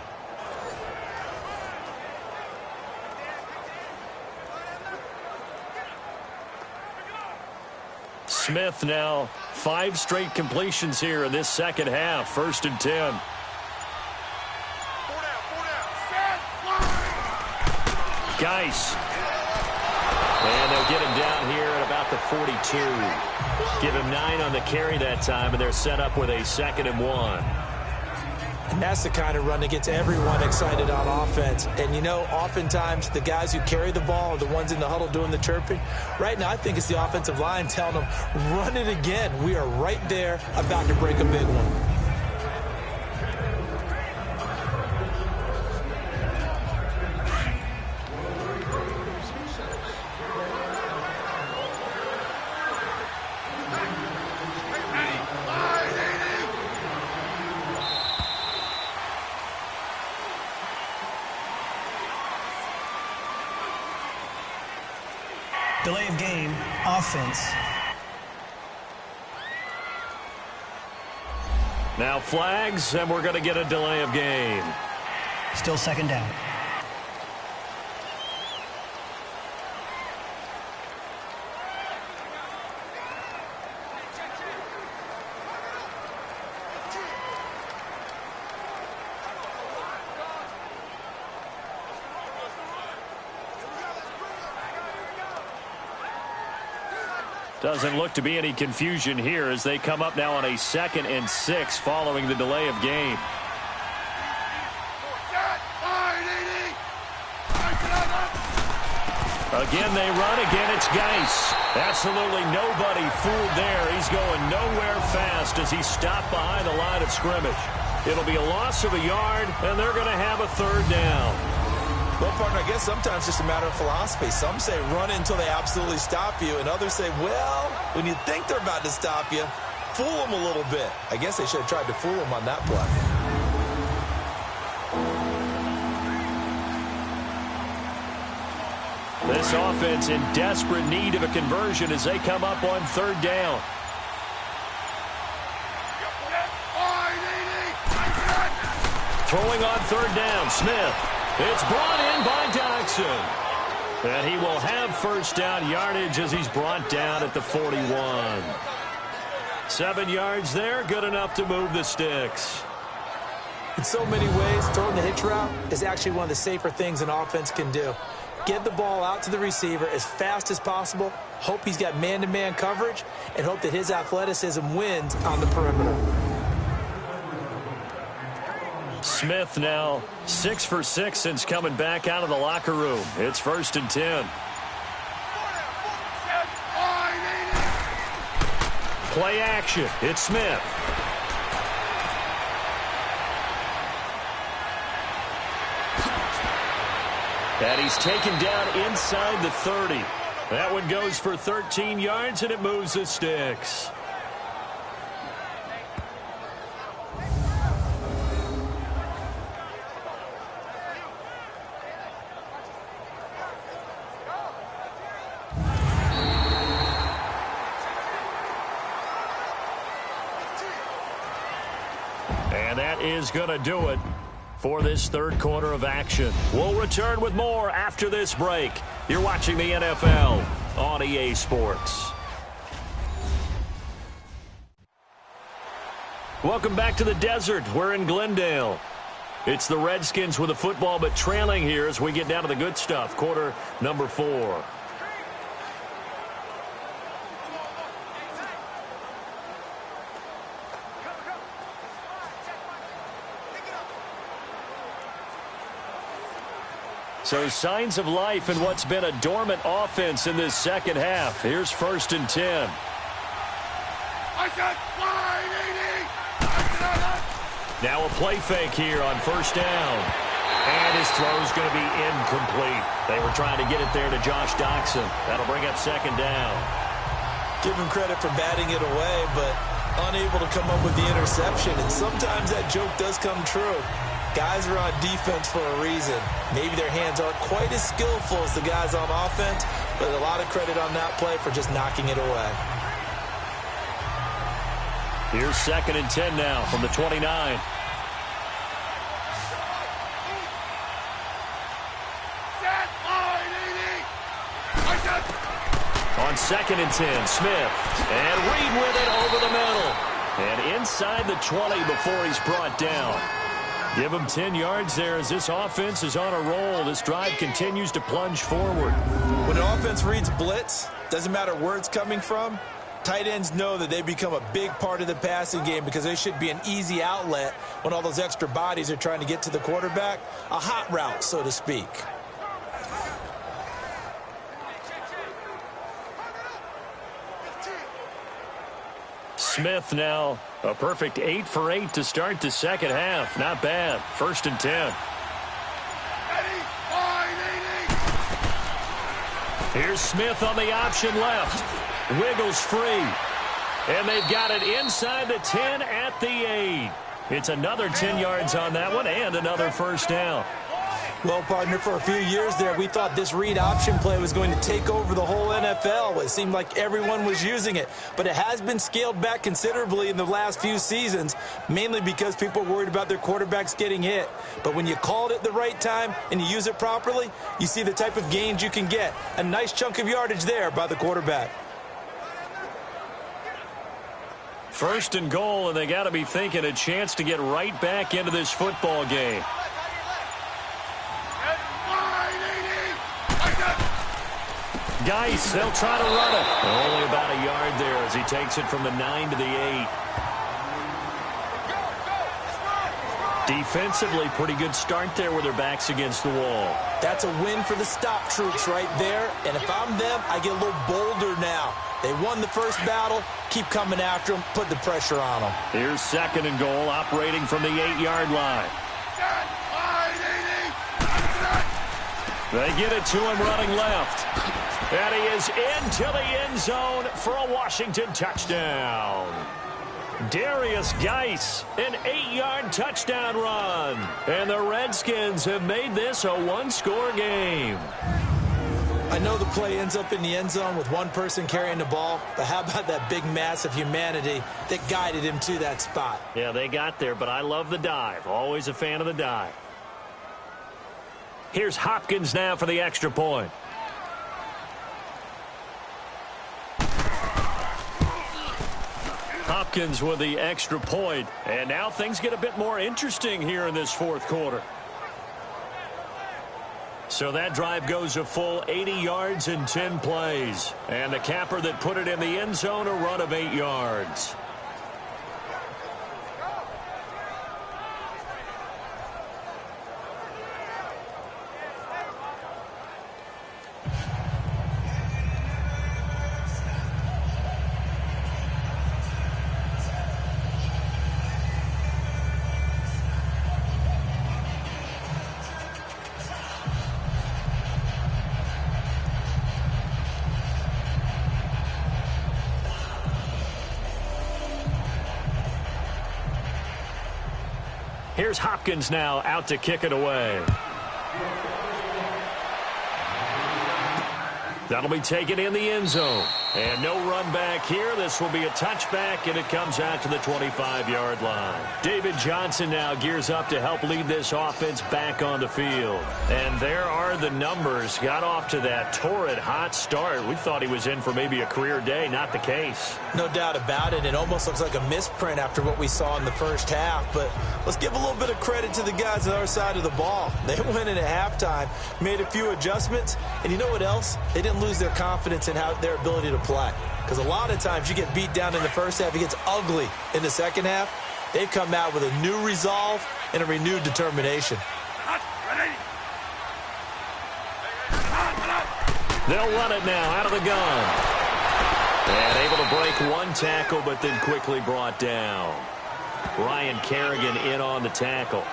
Smith now 5 straight completions here in this second half. 1st and 10. Geis. And they'll get him down here at about the 42. Give him 9 on the carry that time, and they're set up with a 2nd and 1. And that's the kind of run that gets everyone excited on offense. And, you know, oftentimes the guys who carry the ball are the ones in the huddle doing the chirping. Right now, I think it's the offensive line telling them, run it again. We are right there about to break a big one. Delay of game, offense. Now flags, and we're going to get a delay of game. Still 2nd down. Doesn't look to be any confusion here as they come up now on a 2nd and 6 following the delay of game. Again they run. Again it's Geis. Absolutely nobody fooled there. He's going nowhere fast as he stopped behind the line of scrimmage. It'll be a loss of a yard, and they're going to have a 3rd down. Well, partner, I guess sometimes it's just a matter of philosophy. Some say run until they absolutely stop you, and others say, well, when you think they're about to stop you, fool them a little bit. I guess they should have tried to fool them on that play. This offense in desperate need of a conversion as they come up on 3rd down. Throwing on 3rd down, Smith. It's brought in by Dodson. And he will have 1st down yardage as he's brought down at the 41. 7 yards there, good enough to move the sticks. In so many ways, throwing the hitch route is actually one of the safer things an offense can do. Get the ball out to the receiver as fast as possible. Hope he's got man-to-man coverage, and hope that his athleticism wins on the perimeter. Smith now 6 for 6 since coming back out of the locker room. It's 1st and 10. Play action. It's Smith. And he's taken down inside the 30. That one goes for 13 yards, and it moves the sticks. And that is going to do it for this third quarter of action. We'll return with more after this break. You're watching the NFL on EA Sports. Welcome back to the desert. We're in Glendale. It's the Redskins with the football, but trailing here as we get down to the good stuff. Quarter number 4. So signs of life in what's been a dormant offense in this second half. Here's 1st and 10. Now a play fake here on 1st down. And his throw's going to be incomplete. They were trying to get it there to Josh Doxson. That'll bring up 2nd down. Give him credit for batting it away, but unable to come up with the interception. And sometimes that joke does come true. Guys are on defense for a reason. Maybe their hands aren't quite as skillful as the guys on offense, but a lot of credit on that play for just knocking it away. Here's 2nd and 10 now from the 29. On 2nd and 10, Smith. And Reed with it over the middle. And inside the 20 before he's brought down. Give him 10 yards there as this offense is on a roll. This drive continues to plunge forward. When an offense reads blitz, doesn't matter where it's coming from, tight ends know that they become a big part of the passing game because they should be an easy outlet when all those extra bodies are trying to get to the quarterback. A hot route, so to speak. Smith now a perfect 8 for 8 to start the second half. Not bad. 1st and 10. Here's Smith on the option left. Wiggles free. And they've got it inside the 10 at the 8. It's another 10 yards on that one and another 1st down. Well, partner, for a few years there, we thought this read option play was going to take over the whole NFL. It seemed like everyone was using it. But it has been scaled back considerably in the last few seasons, mainly because people are worried about their quarterbacks getting hit. But when you call it at the right time and you use it properly, you see the type of gains you can get. A nice chunk of yardage there by the quarterback. 1st and goal, and they got to be thinking a chance to get right back into this football game. Geis, they'll try to run it. Only about a yard there as he takes it from the 9 to the 8. Defensively, pretty good start there with their backs against the wall. That's a win for the stop troops right there. And if I'm them, I get a little bolder now. They won the first battle. Keep coming after them. Put the pressure on them. Here's 2nd and goal, operating from the 8-yard line. They get it to him running left. And he is into the end zone for a Washington touchdown. Darius Geis, an 8-yard touchdown run. And the Redskins have made this a one-score game. I know the play ends up in the end zone with one person carrying the ball, but how about that big mass of humanity that guided him to that spot? Yeah, they got there, but I love the dive. Always a fan of the dive. Here's Hopkins now for the extra point. Hopkins with the extra point. And now things get a bit more interesting here in this fourth quarter. So that drive goes a full 80 yards in 10 plays. And the capper that put it in the end zone, a run of 8 yards. Here's Hopkins now out to kick it away. That'll be taken in the end zone. And no run back here. This will be a touchback, and it comes out to the 25-yard line. David Johnson now gears up to help lead this offense back on the field. And there are the numbers. Got off to that torrid hot start. We thought he was in for maybe a career day. Not the case. No doubt about it. It almost looks like a misprint after what we saw in the first half. But let's give a little bit of credit to the guys on our side of the ball. They went in at halftime, made a few adjustments, and you know what else? They didn't lose their confidence in their ability to play. Because a lot of times you get beat down in the first half, it gets ugly in the second half. They've come out with a new resolve and a renewed determination. They'll run it now out of the gun. And able to break one tackle, but then quickly brought down. Ryan Kerrigan in on the tackle.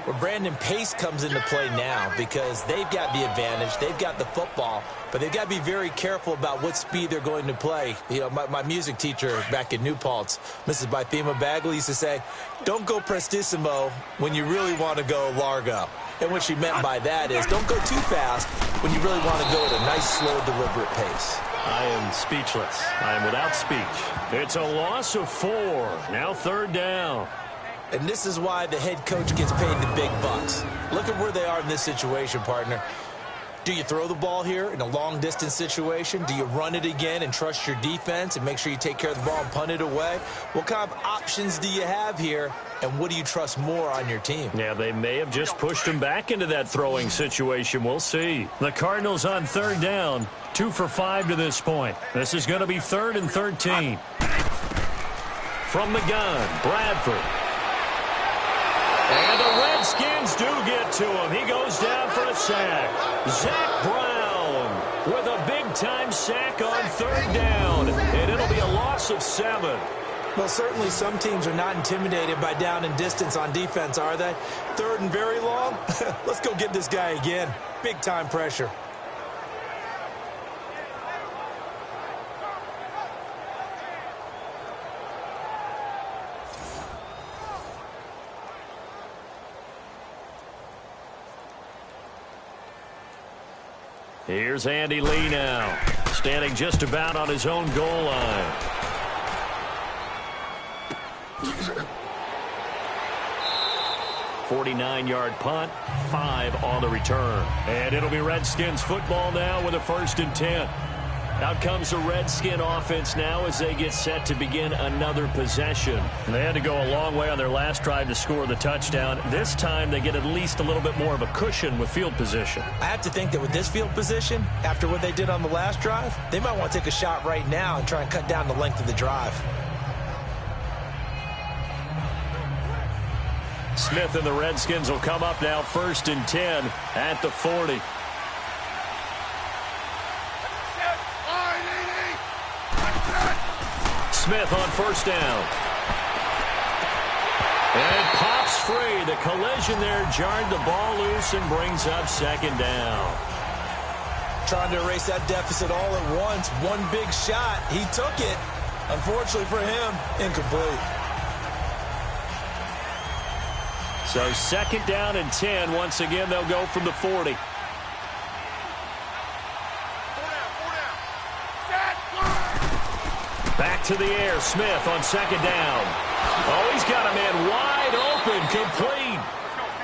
Well, Brandon, pace comes into play now because they've got the advantage. They've got the football, but they've got to be very careful about what speed they're going to play. You know, my music teacher back in New Paltz, Mrs. Bythema Bagley, used to say, don't go prestissimo when you really want to go largo. And what she meant by that is don't go too fast when you really want to go at a nice, slow, deliberate pace. I am speechless. I am without speech. It's a loss of 4. Now 3rd down. And this is why the head coach gets paid the big bucks. Look at where they are in this situation, partner. Do you throw the ball here in a long-distance situation? Do you run it again and trust your defense and make sure you take care of the ball and punt it away? What kind of options do you have here, and what do you trust more on your team? Yeah, they may have just pushed him back into that throwing situation. We'll see. The Cardinals on 3rd down, 2 for 5 to this point. This is going to be 3rd and 13. From the gun, Bradford. And the Redskins do get to him. He goes down for a sack. Zach Brown with a big-time sack on 3rd down. And it'll be a loss of 7. Well, certainly some teams are not intimidated by down and distance on defense, are they? 3rd and very long? Let's go get this guy again. Big-time pressure. Here's Andy Lee now, standing just about on his own goal line. "49-yard punt, 5 on the return. And it'll be Redskins football now with a 1st and 10. Out comes the Redskin offense now as they get set to begin another possession. They had to go a long way on their last drive to score the touchdown. This time they get at least a little bit more of a cushion with field position. I have to think that with this field position, after what they did on the last drive, they might want to take a shot right now and try and cut down the length of the drive. Smith and the Redskins will come up now 1st and 10 at the 40. Smith on 1st down. And it pops free. The collision there jarred the ball loose and brings up 2nd down. Trying to erase that deficit all at once. One big shot. He took it. Unfortunately for him, incomplete. So 2nd down and 10. Once again, they'll go from the 40. Back to the air. Smith on 2nd down. Oh, he's got a man wide open, complete.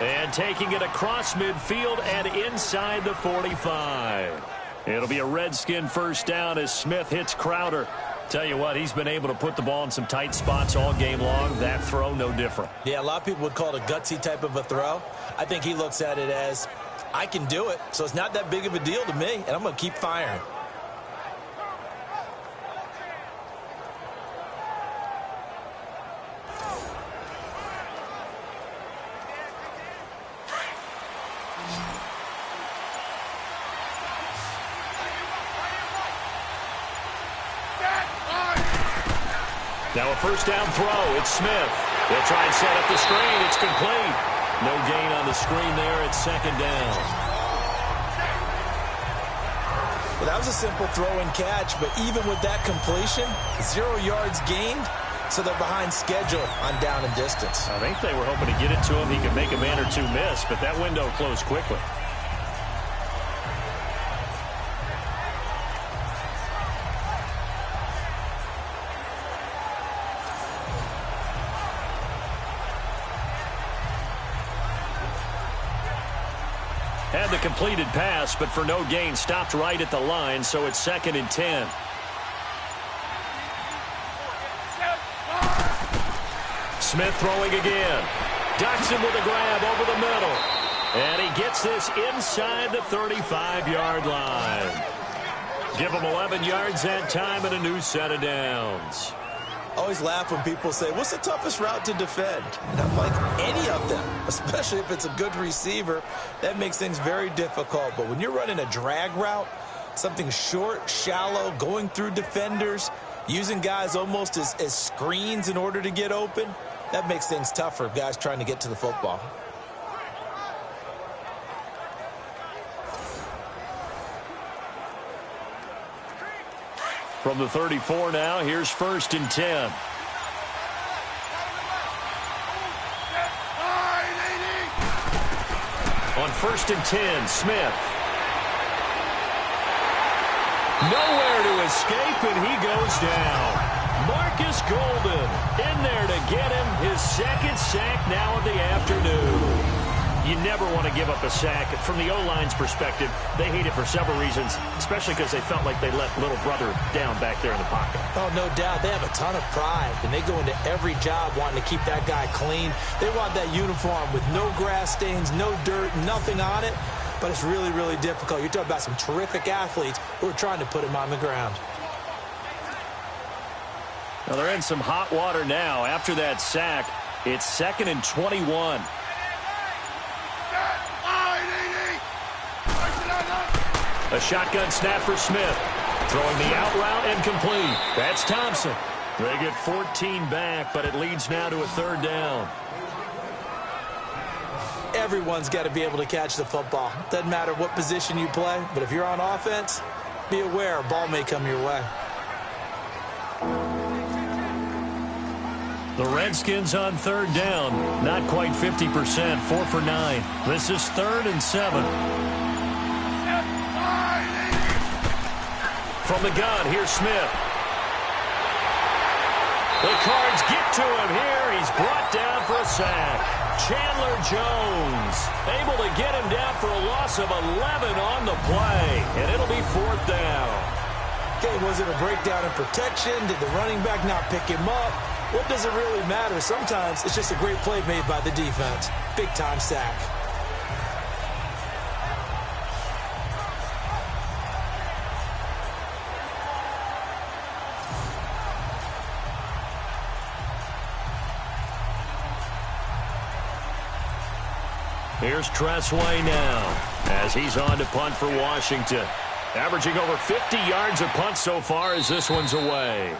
And taking it across midfield and inside the 45. It'll be a Redskin 1st down as Smith hits Crowder. Tell you what, he's been able to put the ball in some tight spots all game long. That throw, no different. Yeah, a lot of people would call it a gutsy type of a throw. I think he looks at it as I can do it, so it's not that big of a deal to me, and I'm going to keep firing. Now a first down throw. It's Smith. They'll try and set up the screen. It's complete. No gain on the screen there. It's second down. Well, that was a simple throw and catch, but even with that completion, 0 yards gained, so they're behind schedule on down and distance. I think they were hoping to get it to him. He could make a man or two miss, but that window closed quickly. Had the completed pass, but for no gain, stopped right at the line, so it's 2nd and 10. Smith throwing again. Dotson with a grab over the middle. And he gets this inside the 35-yard line. Give him 11 yards that time and a new set of downs. Always laugh when people say, what's the toughest route to defend? And I'm like, any of them, especially if it's a good receiver. That makes things very difficult. But when you're running a drag route, something short, shallow, going through defenders, using guys almost as screens in order to get open, that makes things tough for guys trying to get to the football. From the 34 now, here's 1st and 10. On 1st and 10, Smith. Nowhere to escape, and he goes down. Marcus Golden in there to get him his 2nd sack now of the afternoon. You never want to give up a sack. From the O-line's perspective, they hate it for several reasons, especially because they felt like they let little brother down back there in the pocket. Oh, no doubt. They have a ton of pride, and they go into every job wanting to keep that guy clean. They want that uniform with no grass stains, no dirt, nothing on it. But it's really, really difficult. You're talking about some terrific athletes who are trying to put him on the ground. Well, they're in some hot water now. After that sack, it's 2nd and 21. A shotgun snap for Smith. Throwing the out route and complete. That's Thompson. They get 14 back, but it leads now to a 3rd down. Everyone's got to be able to catch the football. Doesn't matter what position you play, but if you're on offense, be aware a ball may come your way. The Redskins on 3rd down. Not quite 50%. 4 for 9. This is 3rd and 7. From the gun, here's Smith. The Cards get to him here. He's brought down for a sack. Chandler Jones able to get him down for a loss of 11 on the play. And it'll be 4th down. Okay, was it a breakdown in protection? Did the running back not pick him up? What does it really matter? Sometimes it's just a great play made by the defense. Big-time sack. Here's Tressway now as he's on to punt for Washington. Averaging over 50 yards a punt so far as this one's away.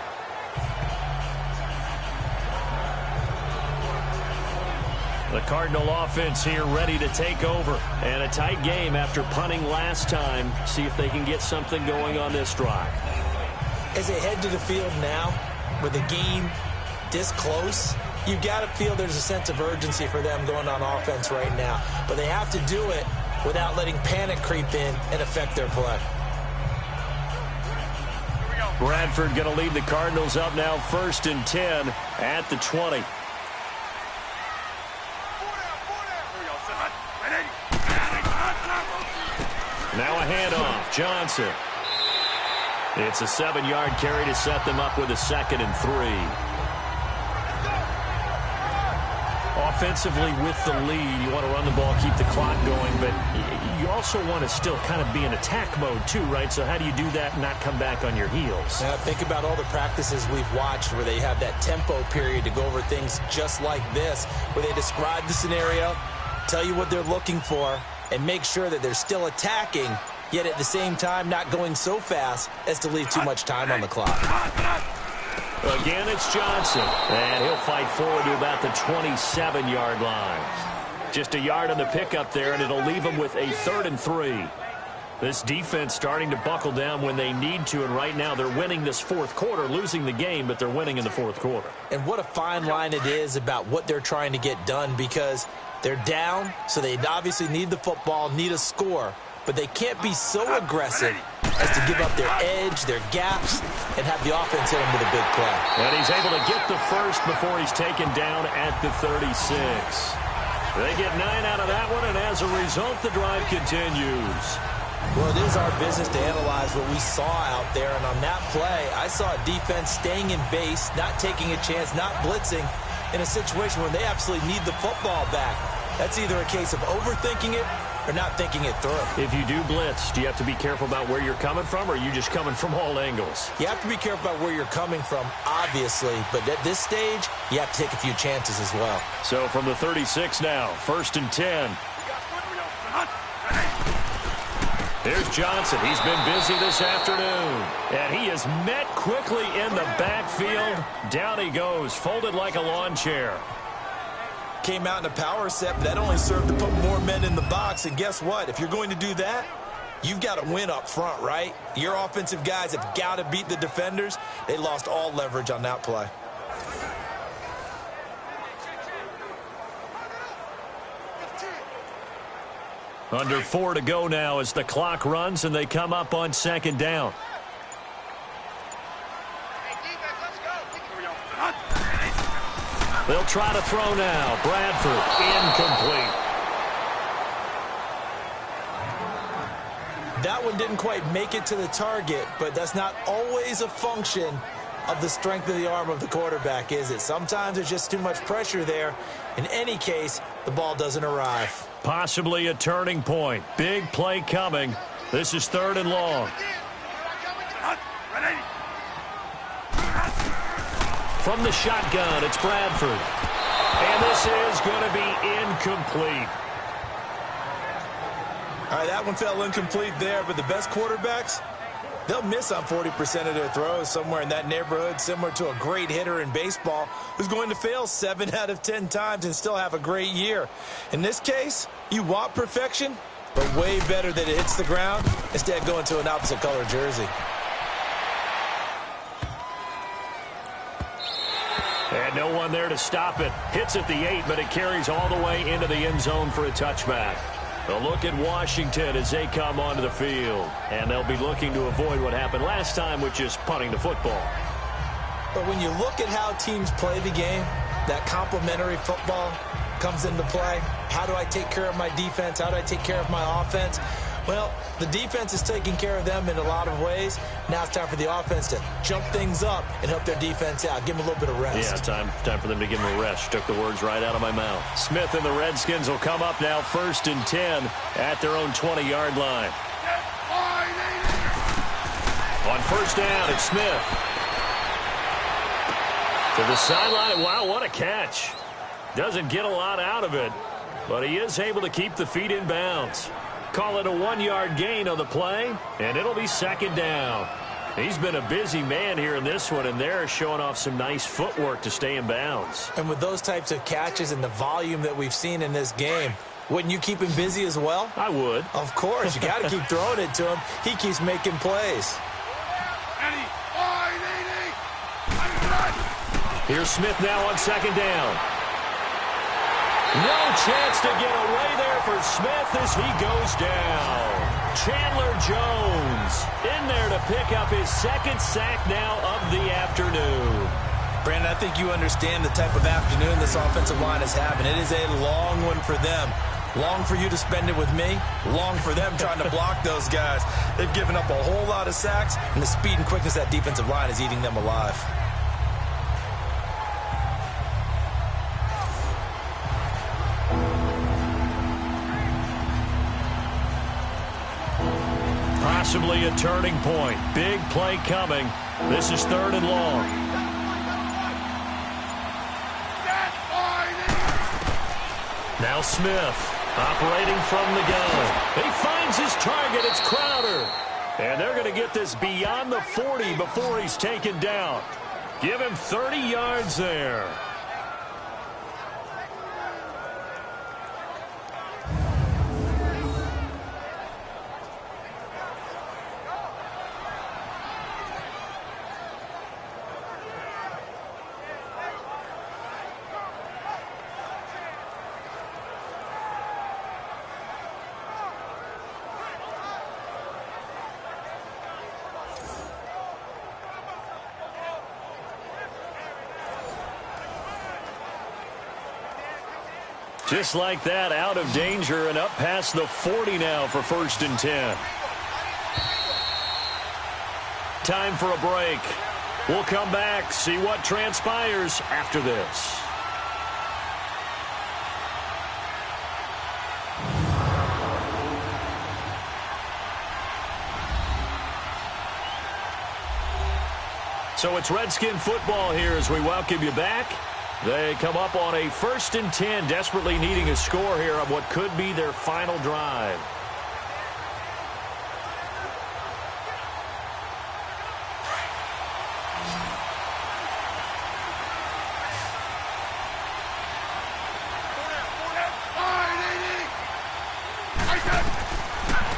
The Cardinal offense here ready to take over. And a tight game after punting last time. See if they can get something going on this drive. As they head to the field now, with the game this close, you've got to feel there's a sense of urgency for them going on offense right now. But they have to do it without letting panic creep in and affect their play. Bradford going to lead the Cardinals up now 1st and 10 at the 20. Now a handoff. Johnson. It's a 7-yard carry to set them up with a 2nd and 3. Offensively with the lead, you want to run the ball, keep the clock going, but you also want to still kind of be in attack mode too, right? So how do you do that and not come back on your heels? Now, think about all the practices we've watched where they have that tempo period to go over things just like this, where they describe the scenario, tell you what they're looking for, and make sure that they're still attacking, yet at the same time not going so fast as to leave too much time on the clock. Again, it's Johnson, and he'll fight forward to about the 27-yard line. Just a yard on the pickup there, and it'll leave him with a 3rd and 3. This defense starting to buckle down when they need to, and right now they're winning this fourth quarter, losing the game, but they're winning in the fourth quarter. And what a fine line it is about what they're trying to get done, because they're down, so they obviously need the football, need a score, but they can't be so aggressive as to give up their edge, their gaps, and have the offense hit them with a big play. And he's able to get the first before he's taken down at the 36. They get 9 out of that one, and as a result, the drive continues. Well, it is our business to analyze what we saw out there, and on that play, I saw a defense staying in base, not taking a chance, not blitzing, in a situation where they absolutely need the football back. That's either a case of overthinking it or not thinking it through. If you do blitz, do you have to be careful about where you're coming from, or are you just coming from all angles? You have to be careful about where you're coming from, obviously, but at this stage, you have to take a few chances as well. So from the 36 now, 1st and 10. Here's Johnson. He's been busy this afternoon. And he is met quickly in the backfield. Down he goes, folded like a lawn chair. Came out in a power set, but that only served to put more men in the box. And guess what? If you're going to do that, you've got to win up front, right? Your offensive guys have got to beat the defenders. They lost all leverage on that play. Under 4 to go now as the clock runs and they come up on 2nd down. They'll try to throw now. Bradford, incomplete. That one didn't quite make it to the target, but that's not always a function of the strength of the arm of the quarterback, is it? Sometimes there's just too much pressure there. In any case, the ball doesn't arrive. Possibly a turning point. Big play coming. This is 3rd and long. From the shotgun, it's Bradford. And this is going to be incomplete. All right, that one fell incomplete there, but the best quarterbacks, they'll miss on 40% of their throws, somewhere in that neighborhood, similar to a great hitter in baseball who's going to fail 7 out of 10 times and still have a great year. In this case, you want perfection, but way better that it hits the ground instead of going to an opposite color jersey. And no one there to stop it. Hits at the 8, but it carries all the way into the end zone for a touchback. A look at Washington as they come onto the field. And they'll be looking to avoid what happened last time, which is punting the football. But when you look at how teams play the game, that complementary football comes into play. How do I take care of my defense? How do I take care of my offense? Well, the defense is taking care of them in a lot of ways. Now it's time for the offense to jump things up and help their defense out. Give them a little bit of rest. Yeah, time for them to give them a rest. Took the words right out of my mouth. Smith and the Redskins will come up now 1st and 10 at their own 20-yard line. On 1st down, it's Smith. To the sideline. Wow, what a catch. Doesn't get a lot out of it, but he is able to keep the feet in bounds. Call it a 1-yard gain on the play, and it'll be 2nd down. He's been a busy man here in this one, and they're showing off some nice footwork to stay in bounds. And with those types of catches and the volume that we've seen in this game, wouldn't you keep him busy as well? I would. Of course. You got to keep throwing it to him. He keeps making plays. Here's Smith now on 2nd down. No chance to get away there for Smith as he goes down. Chandler Jones in there to pick up his 2nd sack now of the afternoon. Brandon, I think you understand the type of afternoon this offensive line is having. It is a long one for them. Long for you to spend it with me. Long for them trying to block those guys. They've given up a whole lot of sacks, and the speed and quickness of that defensive line is eating them alive. Possibly a turning point. Big play coming. This is 3rd and long. Now Smith operating from the gun. He finds his target. It's Crowder. And they're going to get this beyond the 40 before he's taken down. Give him 30 yards there. Just like that, out of danger and up past the 40 now for 1st and 10. Time for a break. We'll come back, see what transpires after this. So it's Redskin football here as we welcome you back. They come up on a 1st and 10, desperately needing a score here on what could be their final drive.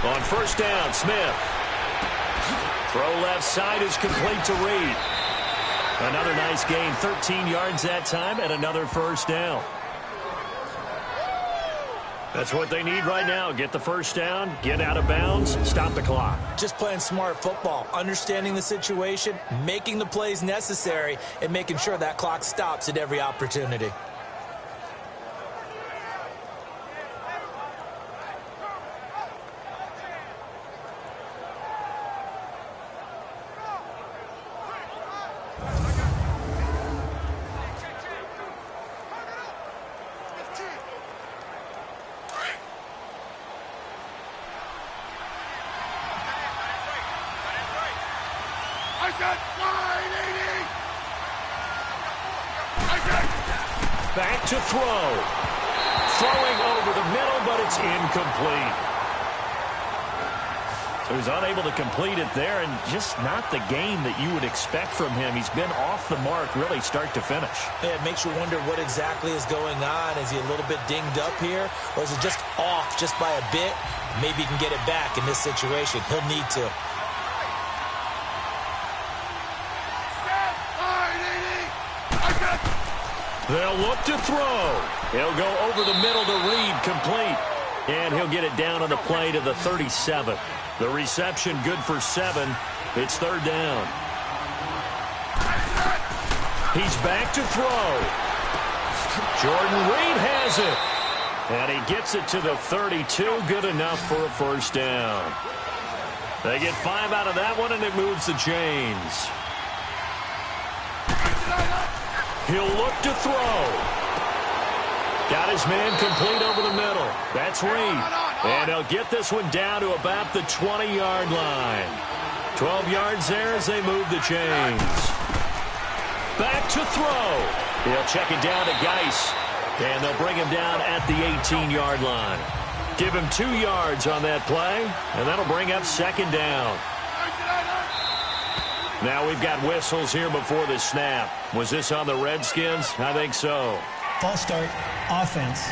On 1st down, Smith. Throw left side is complete to Reed. Another nice gain, 13 yards that time, and another 1st down. That's what they need right now. Get the 1st down, get out of bounds, stop the clock. Just playing smart football, understanding the situation, making the plays necessary, and making sure that clock stops at every opportunity. Back to throw. Throwing over the middle, but it's incomplete. So he's unable to complete it there, and just not the game that you would expect from him. He's been off the mark, really, start to finish. Yeah, it makes you wonder what exactly is going on. Is he a little bit dinged up here, or is it just off just by a bit? Maybe he can get it back in this situation. He'll need to. They'll look to throw. He'll go over the middle to Reed, complete. And he'll get it down on the play to the 37. The reception good for 7. It's 3rd down. He's back to throw. Jordan Reed has it. And he gets it to the 32. Good enough for a 1st down. They get 5 out of that one, and it moves the chains. He'll look to throw. Got his man complete over the middle. That's Reed. And he'll get this one down to about the 20-yard line. 12 yards there as they move the chains. Back to throw. He'll check it down to Geis. And they'll bring him down at the 18-yard line. Give him 2 yards on that play. And that'll bring up 2nd down. Now we've got whistles here before the snap. Was this on the Redskins? I think so. False start, offense.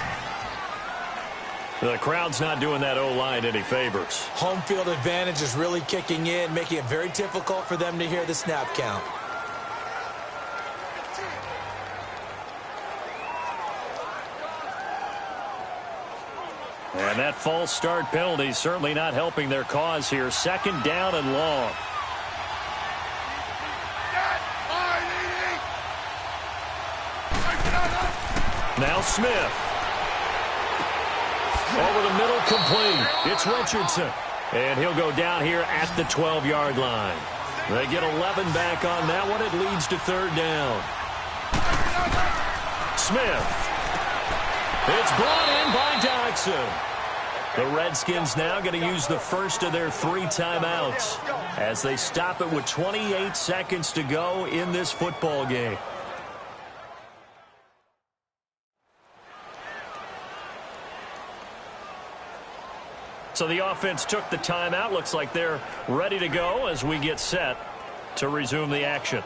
The crowd's not doing that O-line any favors. Home field advantage is really kicking in, making it very difficult for them to hear the snap count. And that false start penalty certainly not helping their cause here. 2nd down and long. Now Smith. Over the middle, complete. It's Richardson. And he'll go down here at the 12-yard line. They get 11 back on that one. It leads to 3rd down. Smith. It's brought in by Dodson. The Redskins now going to use the first of their 3 timeouts as they stop it with 28 seconds to go in this football game. So the offense took the timeout. Looks like they're ready to go as we get set to resume the action.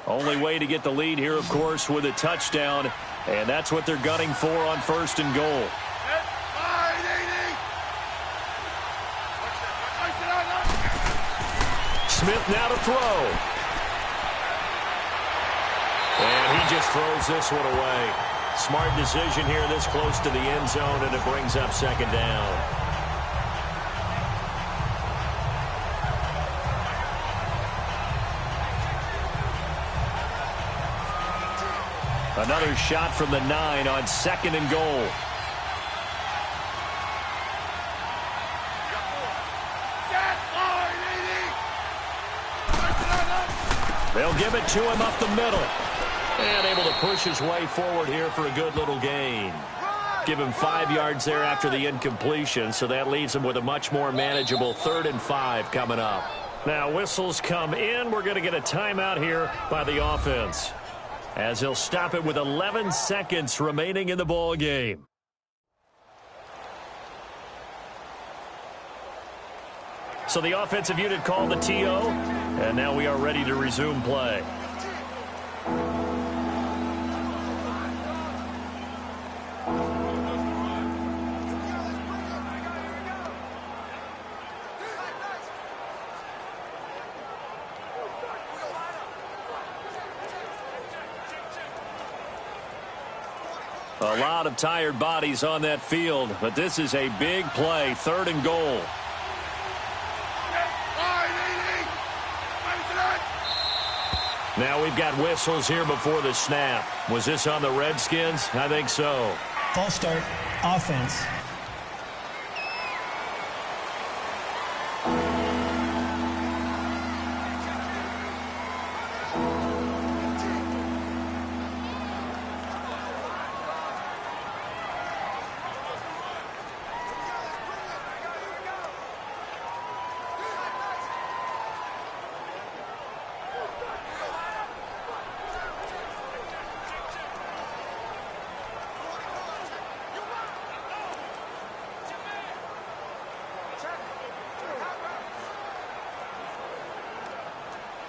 Only way to get the lead here, of course, with a touchdown, and that's what they're gunning for on 1st and goal. Smith now to throw. And he just throws this one away. Smart decision here this close to the end zone, and it brings up 2nd down. Another shot from the 9 on 2nd and goal. They'll give it to him up the middle. And able to push his way forward here for a good little gain. Give him 5 yards there after the incompletion, so that leaves him with a much more manageable 3rd and 5 coming up. Now whistles come in. We're going to get a timeout here by the offense, as he'll stop it with 11 seconds remaining in the ball game. So the offensive unit called the TO, and now we are ready to resume play. A lot of tired bodies on that field, but this is a big play, 3rd and goal. Now we've got whistles here before the snap. Was this on the Redskins? I think so. False start, offense.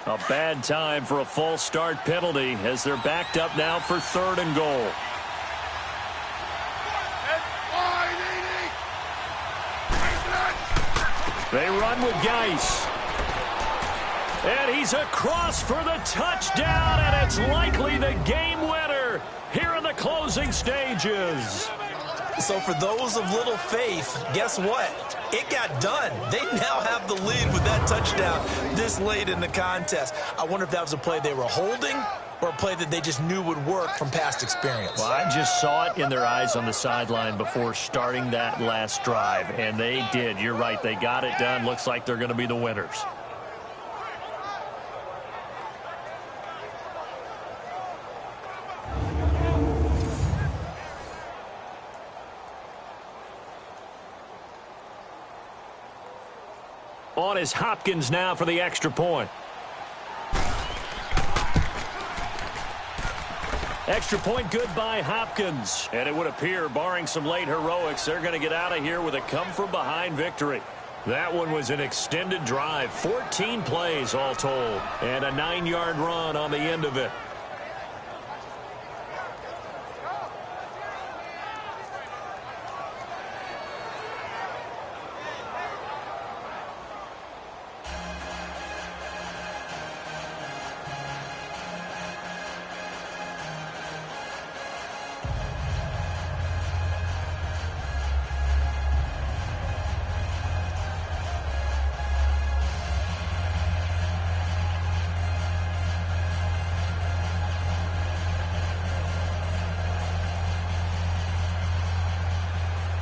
A bad time for a false start penalty as they're backed up now for 3rd and goal. They run with Geis. And he's across for the touchdown, and it's likely the game winner here in the closing stages. So for those of little faith, guess what? It got done. They now have the lead with that touchdown this late in the contest. I wonder if that was a play they were holding or a play that they just knew would work from past experience. Well, I just saw it in their eyes on the sideline before starting that last drive, and they did. You're right. They got it done. Looks like they're going to be the winners. On is Hopkins now for the extra point. Extra point good by Hopkins. And it would appear, barring some late heroics, they're going to get out of here with a come-from-behind victory. That one was an extended drive, 14 plays all told, and a 9-yard run on the end of it.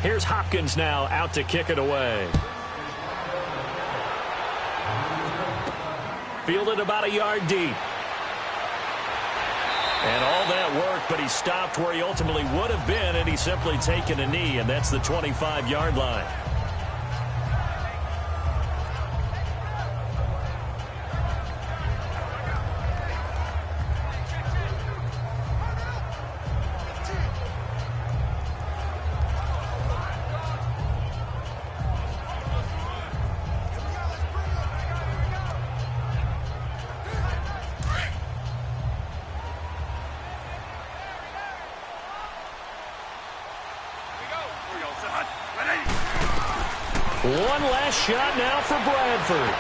Here's Hopkins now out to kick it away. fielded about a yard deep. And all that work, but he stopped where he ultimately would have been, and he's simply taken a knee, and that's the 25-yard line. One last shot now for Bradford.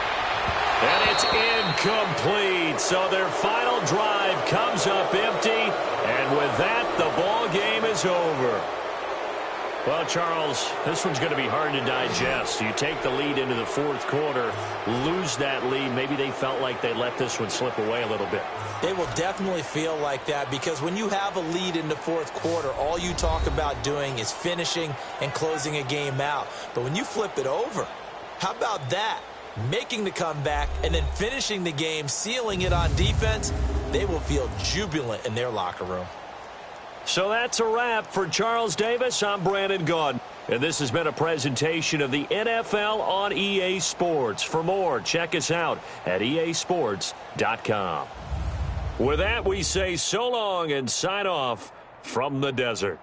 And it's incomplete. So their final drive comes up empty. And with that, the ball game is over. Well, Charles, this one's going to be hard to digest. You take the lead into the fourth quarter, lose that lead. Maybe they felt like they let this one slip away a little bit. They will definitely feel like that because when you have a lead in the fourth quarter, all you talk about doing is finishing and closing a game out. But when you flip it over, how about that? Making the comeback and then finishing the game, sealing it on defense, they will feel jubilant in their locker room. So that's a wrap for Charles Davis. I'm Brandon Gaudin. And this has been a presentation of the NFL on EA Sports. For more, check us out at easports.com. With that, we say so long and sign off from the desert.